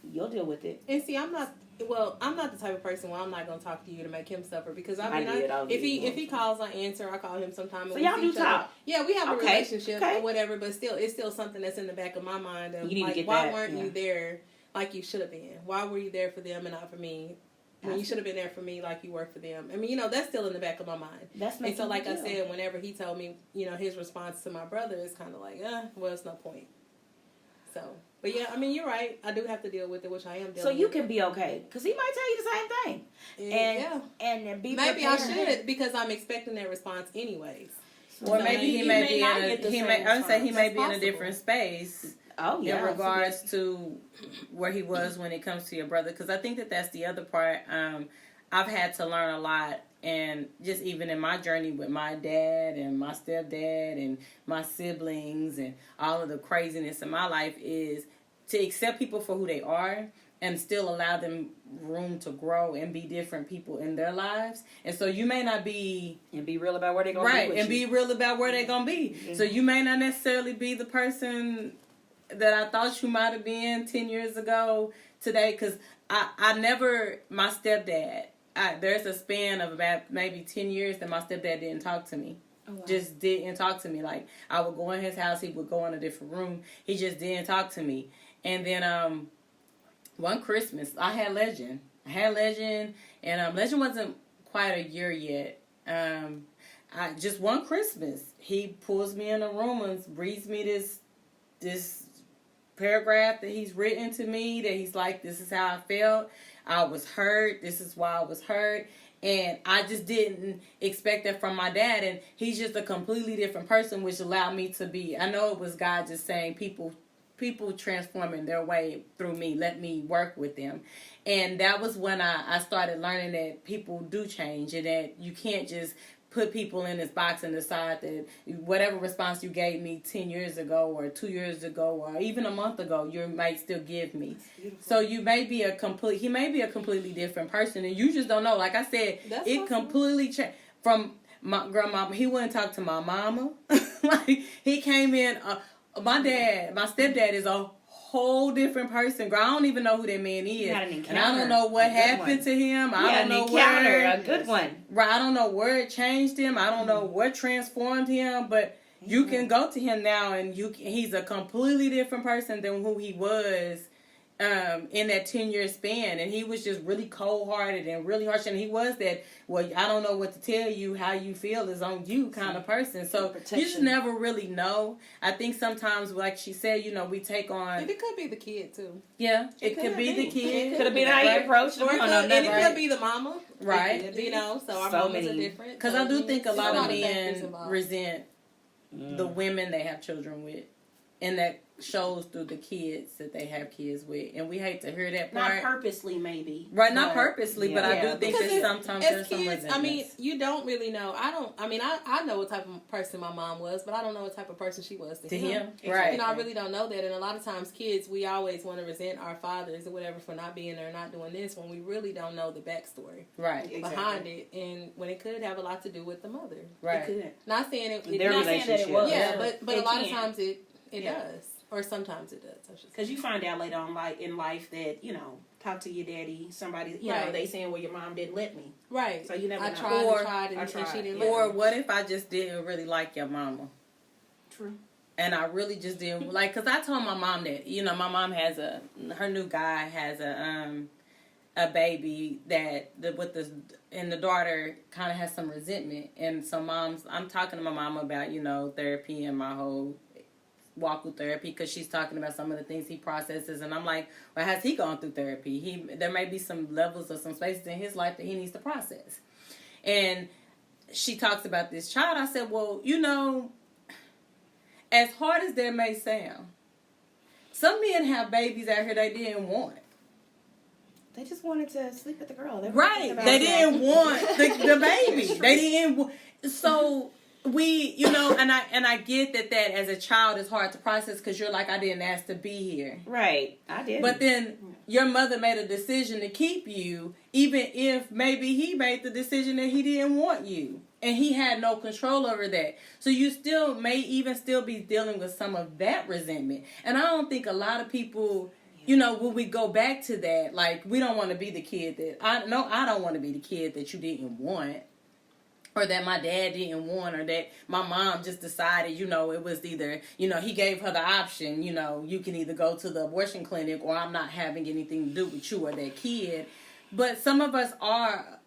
you'll deal with it. And see, I'm not the type of person where I'm not going to talk to you to make him suffer because if he calls, I answer. I call him sometime. So y'all do talk. Yeah, we have a relationship or whatever, but it's still something that's in the back of my mind. Of, you need to get why that. weren't you there like you should have been? Why were you there for them and not for me? When you should have been there for me like you were for them. I mean, that's still in the back of my mind. And so, like I said, whenever he told me, his response to my brother is kind of like, well, it's no point. So, but yeah, I mean, you're right. I do have to deal with it, which I am dealing with. So you can be okay. Because he might tell you the same thing. And be maybe I should because I'm expecting that response anyways. Or maybe he may be in a different space. Oh, yeah. In regards to where he was when it comes to your brother. Because I think that's the other part. I've had to learn a lot and just even in my journey with my dad and my stepdad and my siblings and all of the craziness in my life, is to accept people for who they are and still allow them room to grow and be different people in their lives. And so you may not be... And be real about where they're going to be. Right, and be real about where they're going to be. Mm-hmm. So you may not necessarily be the person that I thought you might have been 10 years ago today. Because I never... My stepdad... there's a span of about maybe 10 years that my stepdad didn't talk to me. Oh, wow. Just didn't talk to me. Like, I would go in his house, he would go in a different room. He just didn't talk to me. And then one Christmas, I had Legend. And Legend wasn't quite a year yet. Just one Christmas, he pulls me in a room and reads me this paragraph that he's written to me, that he's like, this is how I felt. I was hurt. This is why I was hurt. And I just didn't expect that from my dad. And he's just a completely different person, which allowed me to be, I know it was God just saying people transforming their way through me, let me work with them. And that was when I started learning that people do change, and that you can't just put people in this box and decide that whatever response you gave me 10 years ago or 2 years ago or even a month ago, you might still give me. So you may be he may be a completely different person, and you just don't know. Like I said, it completely changed. From my grandma, he wouldn't talk to my mama. Like, he came in, my stepdad is a whole different person. Girl, I don't even know who that man is. And I don't know what happened to him. I don't know where. A good one. Right, I don't know where it changed him. I don't know what transformed him, but you can go to him now and he's a completely different person than who he was in that 10-year span. And he was just really cold-hearted and really harsh. And he was that, well, I don't know what to tell you, how you feel is on you kind of person. So you just never really know. I think sometimes, like she said, we take on... And it could be the kid, too. Yeah, it could be the kid. Could have been how you approached it. And it could be the mama. Right. So our mamas are different. Because I do think a lot of men resent the women they have children with. And that shows through the kids that they have kids with. And we hate to hear that part. Not purposely, maybe. Right, not purposely, but I do think that sometimes there's some resentment. I mean, you don't really know. I know what type of person my mom was, but I don't know what type of person she was to him. Right. I really don't know that. And a lot of times kids, we always want to resent our fathers or whatever for not being there or not doing this when we really don't know the backstory behind it. And when it could have a lot to do with the mother. Right. It could. Not saying it was. Yeah, but a lot of times it does. Or sometimes it does. Because you find out later on, like in life, that talk to your daddy. Somebody, know, they saying, "Well, your mom didn't let me." Right. So you never. I tried, and she didn't. Or what if I just didn't really like your mama? True. And I really just didn't like, because I told my mom that my mom has her new guy has a baby and the daughter kind of has some resentment, and so I'm talking to my mom about therapy and my whole walk with therapy, because she's talking about some of the things he processes, and I'm like, well, has he gone through therapy? There may be some levels or some spaces in his life that he needs to process. And she talks about this child. I said, well, as hard as that may sound, some men have babies out here they didn't want. They just wanted to sleep with the girl. They didn't want the baby. They didn't. So we, and I get that as a child is hard to process, because you're like, I didn't ask to be here. Right, I did. But then your mother made a decision to keep you, even if maybe he made the decision that he didn't want you, and he had no control over that. So you still may even still be dealing with some of that resentment. And I don't think a lot of people, when we go back to that, like, we don't want to be the kid that I don't want to be the kid that you didn't want. Or that my dad didn't want, or that my mom just decided, it was either, he gave her the option, you can either go to the abortion clinic, or I'm not having anything to do with you or that kid. But some of us are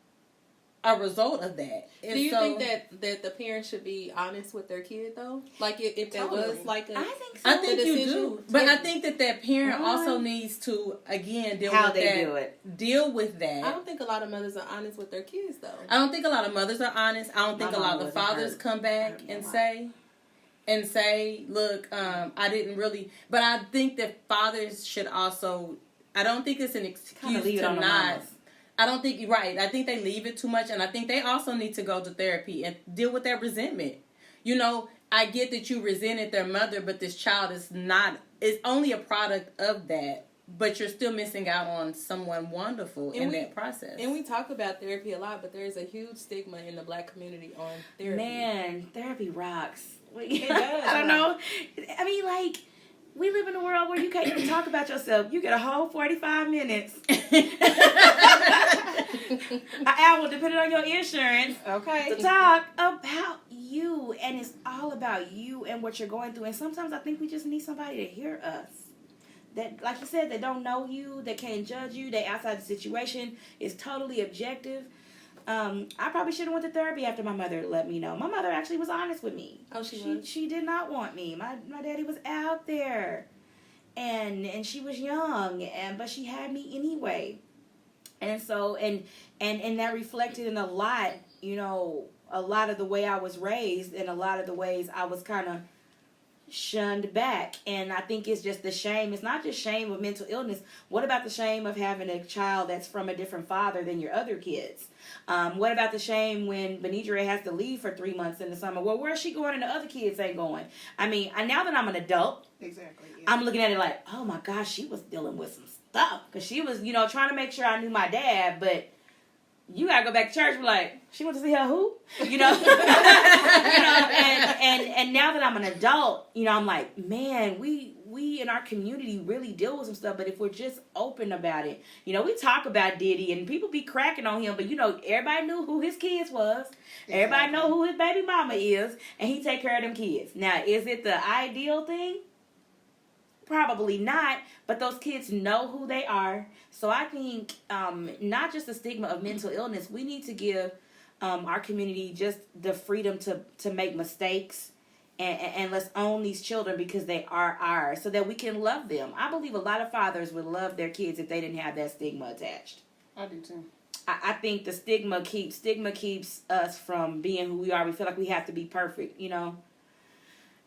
a result of that. And do you think that the parents should be honest with their kid, though? Like, if there was like a... I think so. I think you do. But I think that parent also needs to, again, deal with that. I don't think a lot of mothers are honest with their kids, though. I don't think a lot of mothers are honest. I don't think a lot of fathers come back and say, look, I didn't really... But I think that fathers should also... I don't think it's an excuse to not... I don't think you're right. I think they leave it too much, and I think they also need to go to therapy and deal with their resentment. You know, I get that you resented their mother, but this child is only a product of that. But you're still missing out on someone wonderful in that process. And we talk about therapy a lot, but there's a huge stigma in the Black community on therapy. Man, therapy rocks. It does. I don't know. I mean, like, we live in a world where you can't even talk about yourself. You get a whole 45 minutes. An hour, depending on your insurance. Okay. To talk about you. And it's all about you and what you're going through. And sometimes I think we just need somebody to hear us. That, like you said, they don't know you, they can't judge you, they outside the situation, it's totally objective. I probably should have went to therapy after my mother let me know. My mother actually was honest with me. Oh, she was? She did not want me. My daddy was out there, and she was young, but she had me anyway. And so, and that reflected in a lot, you know, a lot of the way I was raised and a lot of the ways I was kind of shunned back. And I think it's just the shame. It's not just shame of mental illness. What about the shame of having a child that's from a different father than your other kids? What about the shame when Benidre has to leave for 3 months in the summer? Well, where's she going and the other kids ain't going? I mean, now that I'm an adult, Exactly. Yeah. I'm looking at it like, oh my gosh, she was dealing with some stuff. Because she was, you know, trying to make sure I knew my dad, but you gotta go back to church. Be like, she went to see her who? You know, you know. And now that I'm an adult, you know, I'm like, man, we in our community really deal with some stuff. But if we're just open about it, you know, we talk about Diddy and people be cracking on him, but you know, everybody knew who his kids was. Exactly. Everybody know who his baby mama is, and he take care of them kids. Now, is it the ideal thing? Probably not, but those kids know who they are. So I think not just the stigma of mental illness, we need to give our community just the freedom to make mistakes, and let's own these children because they are ours so that we can love them. I believe a lot of fathers would love their kids if they didn't have that stigma attached. I do too. I think the stigma keeps us from being who we are. We feel like we have to be perfect, you know.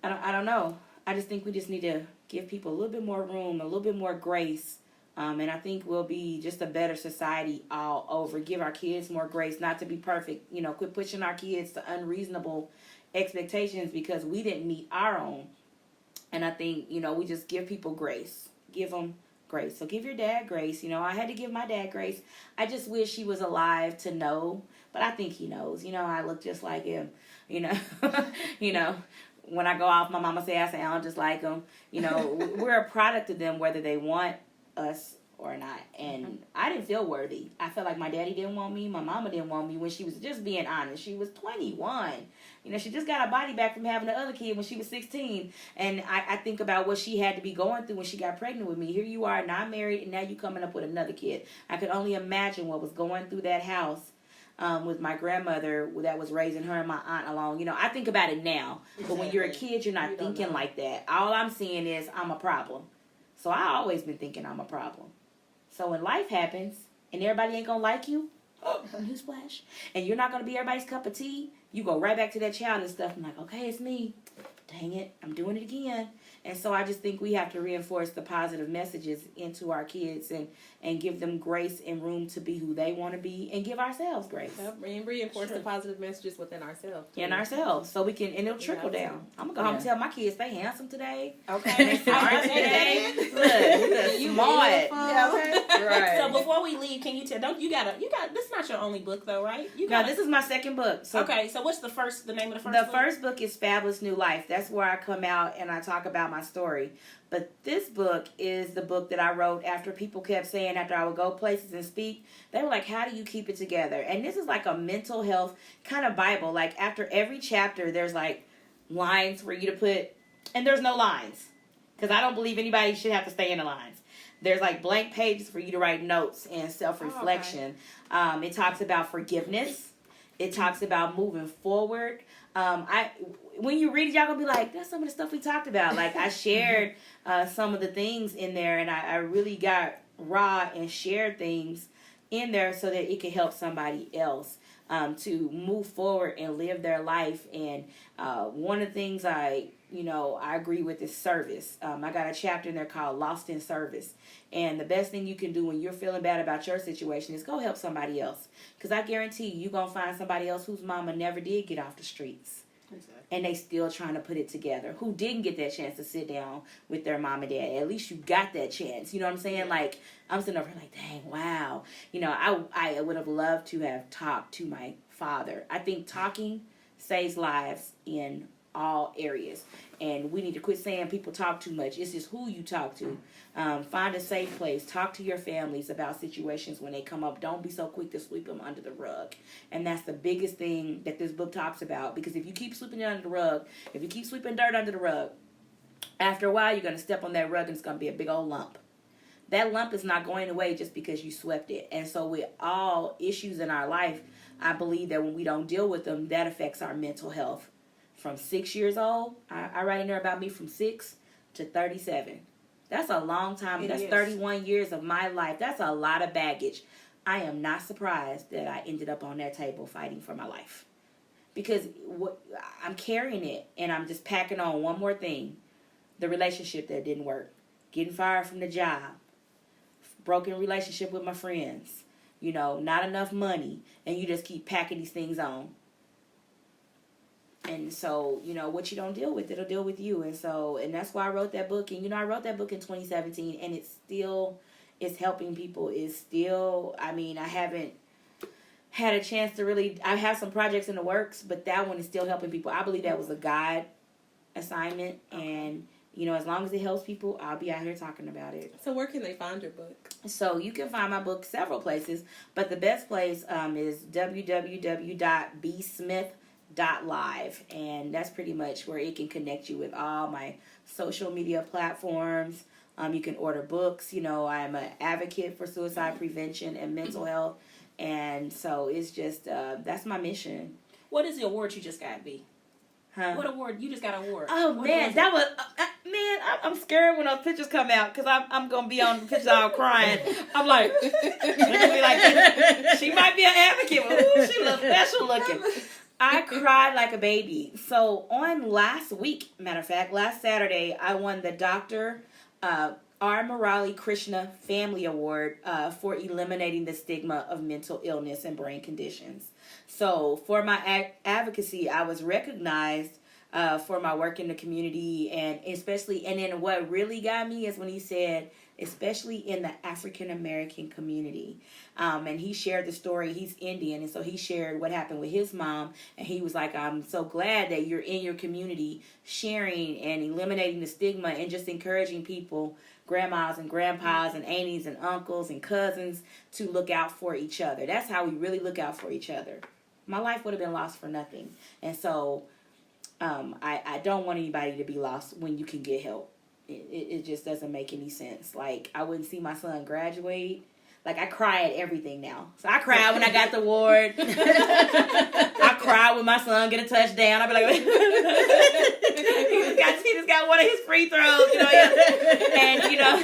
I don't know. I just think we just need to give people a little bit more room, a little bit more grace. And I think we'll be just a better society all over. Give our kids more grace, not to be perfect. You know, quit pushing our kids to unreasonable expectations because we didn't meet our own. And I think, you know, we just give people grace. Give them grace. So give your dad grace. You know, I had to give my dad grace. I just wish he was alive to know. But I think he knows. You know, I look just like him. You know, you know. When I go off, my mama say I sound just like them. You know, we're a product of them, whether they want us or not. And I didn't feel worthy. I felt like my daddy didn't want me. My mama didn't want me when she was just being honest. She was 21. You know, she just got her body back from having the other kid when she was 16. And I think about what she had to be going through when she got pregnant with me. Here you are, not married, and now you coming up with another kid. I could only imagine what was going through that house. With my grandmother that was raising her and my aunt along. You know, I think about it now. Exactly. But when you're a kid, you're not thinking like that. All I'm seeing is I'm a problem. So I always been thinking I'm a problem. So when life happens and everybody ain't going to like you, newsflash, and you're not going to be everybody's cup of tea, you go right back to that childish stuff. I'm like, okay, it's me. Dang it, I'm doing it again. And so I just think we have to reinforce the positive messages into our kids and give them grace and room to be who they want to be and give ourselves grace. And reinforce the positive messages within ourselves. In ourselves. So we can, and it'll trickle down. I'm going to go home and tell my kids they handsome today. Okay. They smart today. Look, you smart. Yeah, okay. Right. So before we leave, can you tell, you got, this is not your only book though, right? No, this is my second book. So okay, so what's the name of the first book? The first book is Fabulous New Life. That's where I come out and I talk about my story. But this book is the book that I wrote after people kept saying, after I would go places and speak, they were like, how do you keep it together? And this is like a mental health kind of Bible. Like after every chapter, there's like lines for you to put, and there's no lines. Because I don't believe anybody should have to stay in the lines. There's like blank pages for you to write notes and self-reflection. Oh, okay. It talks about forgiveness. It talks about moving forward. When you read it, y'all gonna be like, that's some of the stuff we talked about. Like I shared some of the things in there, and I really got raw and shared things in there so that it could help somebody else to move forward and live their life. And one of the things I you know, I agree with is service. I got a chapter in there called Lost in Service. And the best thing you can do when you're feeling bad about your situation is go help somebody else. Because I guarantee you're going to find somebody else whose mama never did get off the streets. Exactly. And they still trying to put it together. Who didn't get that chance to sit down with their mom and dad. At least you got that chance. You know what I'm saying? Like, I'm sitting over here like, dang, wow. You know, I would have loved to have talked to my father. I think talking saves lives in all areas. And we need to quit saying people talk too much. It's just who you talk to. Find a safe place. Talk to your families about situations when they come up. Don't be so quick to sweep them under the rug. And that's the biggest thing that this book talks about. Because if you keep sweeping it under the rug, if you keep sweeping dirt under the rug, after a while you're going to step on that rug and it's going to be a big old lump. That lump is not going away just because you swept it. And so with all issues in our life, I believe that when we don't deal with them, that affects our mental health. From 6 years old, I write in there about me from 6 to 37. That's a long time. That's 31 years of my life. That's a lot of baggage. I am not surprised that I ended up on that table fighting for my life. Because I'm carrying it, and I'm just packing on one more thing. The relationship that didn't work. Getting fired from the job. Broken relationship with my friends. You know, not enough money. And you just keep packing these things on. And so, you know, what you don't deal with, it'll deal with you. And so, and that's why I wrote that book. And, you know, I wrote that book in 2017, and it's helping people. It's still, I mean, I haven't had a chance to really, I have some projects in the works, but that one is still helping people. I believe that was a God assignment. And, you know, as long as it helps people, I'll be out here talking about it. So where can they find your book? So you can find my book several places, but the best place is www.bsmith.live, and that's pretty much where it can connect you with all my social media platforms. You can order books. You know, I'm an advocate for suicide prevention and mental health, and so it's just that's my mission. What is the award you just got, B? Huh? What award? You just got an award. Oh, what man, that was... man, I'm scared when those pictures come out because I'm going to be on the pictures all crying. I'm like... they're going to be like, she might be an advocate, but ooh, she looks special looking. I cried like a baby. So on last Saturday, I won the Dr. R. Murali Krishna Family Award for eliminating the stigma of mental illness and brain conditions. So for my advocacy, I was recognized for my work in the community, and then what really got me is when he said, especially in the African American community. And he shared the story. He's Indian, and so he shared what happened with his mom, and he was like, I'm so glad that you're in your community sharing and eliminating the stigma and just encouraging people, grandmas and grandpas and aunties and uncles and cousins, to look out for each other. That's how we really look out for each other. My life would have been lost for nothing. And so I don't want anybody to be lost when you can get help. It just doesn't make any sense. Like, I wouldn't see my son graduate. Like, I cry at everything now. So I cried when I got the award. I cried when my son get a touchdown. I'd be like, he just got one of his free throws, you know. And you know,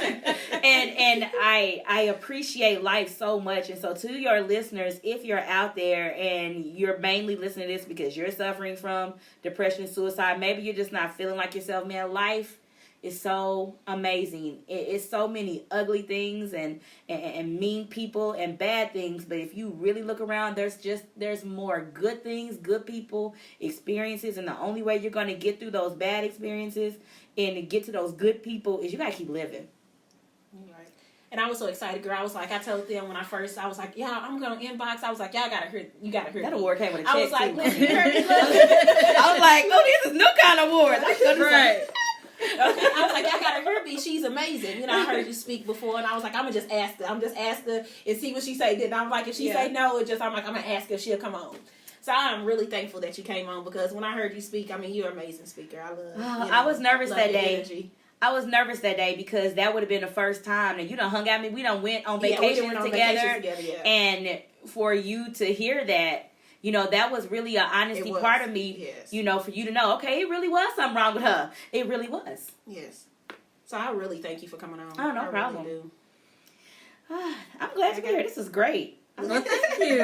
and I appreciate life so much. And so to your listeners, if you're out there and you're mainly listening to this because you're suffering from depression and suicide, maybe you're just not feeling like yourself, man, life is so amazing. It's so many ugly things and mean people and bad things. But if you really look around, there's more good things, good people, experiences. And the only way you're going to get through those bad experiences and to get to those good people is you got to keep living. Right. And I was so excited, girl. I was like, I told them when I was like, yeah, I'm going to inbox. I was like, y'all got to hear, you got to hear that me. Award came with a check, I was like, too. listen, you heard me, look. I was like, oh, this is new kind of award. Right. Okay. I was like, y'all gotta hear me. She's amazing. You know, I heard you speak before, and I was like, I'm gonna just ask her. I'm just ask her and see what she say. Then I'm like, if she say no, I'm like, I'm gonna ask her if she'll come on. So I'm really thankful that you came on, because when I heard you speak, I mean, you're an amazing speaker. I love. I was nervous that day. Energy. I was nervous that day because that would have been the first time that you done hung out with me. We done went on vacation together, and for you to hear that. You know, that was really an honesty part of me, yes. You know, for you to know, okay, it really was something wrong with her. It really was. Yes. So I really thank you for coming on. Oh, no problem. Really do. I'm glad you're here. This is great. Well, thank you.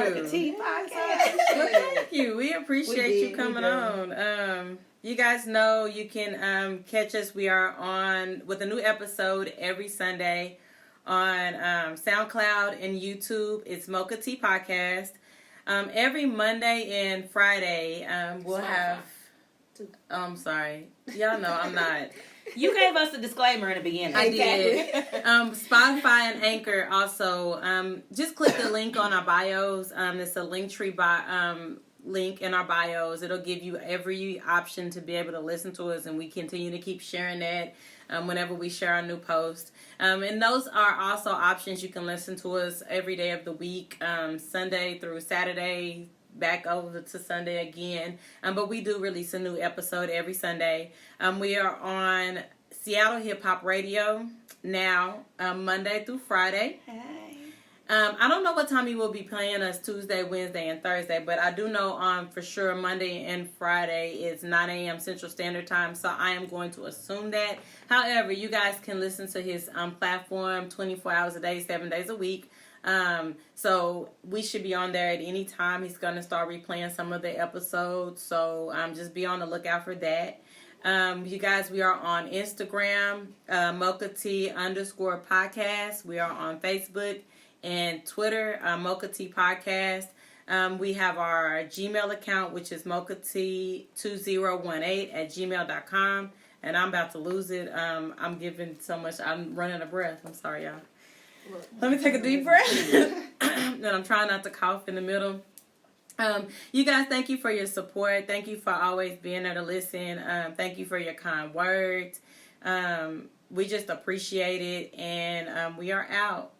Podcast. Well, thank you. We appreciate you coming on. You guys know you can catch us. We are on with a new episode every Sunday on SoundCloud and YouTube. It's Mocha Tea Podcast. Every Monday and Friday, we'll have. I'm sorry. Y'all know I'm not. You gave us a disclaimer in the beginning. I did. Spotify and Anchor also. Just click the link on our bios. It's a Linktree link in our bios. It'll give you every option to be able to listen to us, and we continue to keep sharing that whenever we share our new post. And those are also options. You can listen to us every day of the week, Sunday through Saturday, back over to Sunday again. But we do release a new episode every Sunday. We are on Seattle Hip Hop Radio now, Monday through Friday. I don't know what time you will be playing us Tuesday, Wednesday, and Thursday, but I do know for sure Monday and Friday is 9 a.m. Central Standard Time, so I am going to assume that. However, you guys can listen to his platform 24 hours a day, 7 days a week. So we should be on there at any time. He's going to start replaying some of the episodes, so just be on the lookout for that. You guys, we are on Instagram, Mocha Tea _podcast. We are on Facebook and Twitter, Mocha Tea Podcast. We have our Gmail account, which is mochatea2018@gmail.com. And I'm about to lose it. I'm giving so much. I'm running out of breath. I'm sorry, y'all. Let me take a deep breath. And I'm trying not to cough in the middle. You guys, thank you for your support. Thank you for always being there to listen. Thank you for your kind words. We just appreciate it. And we are out.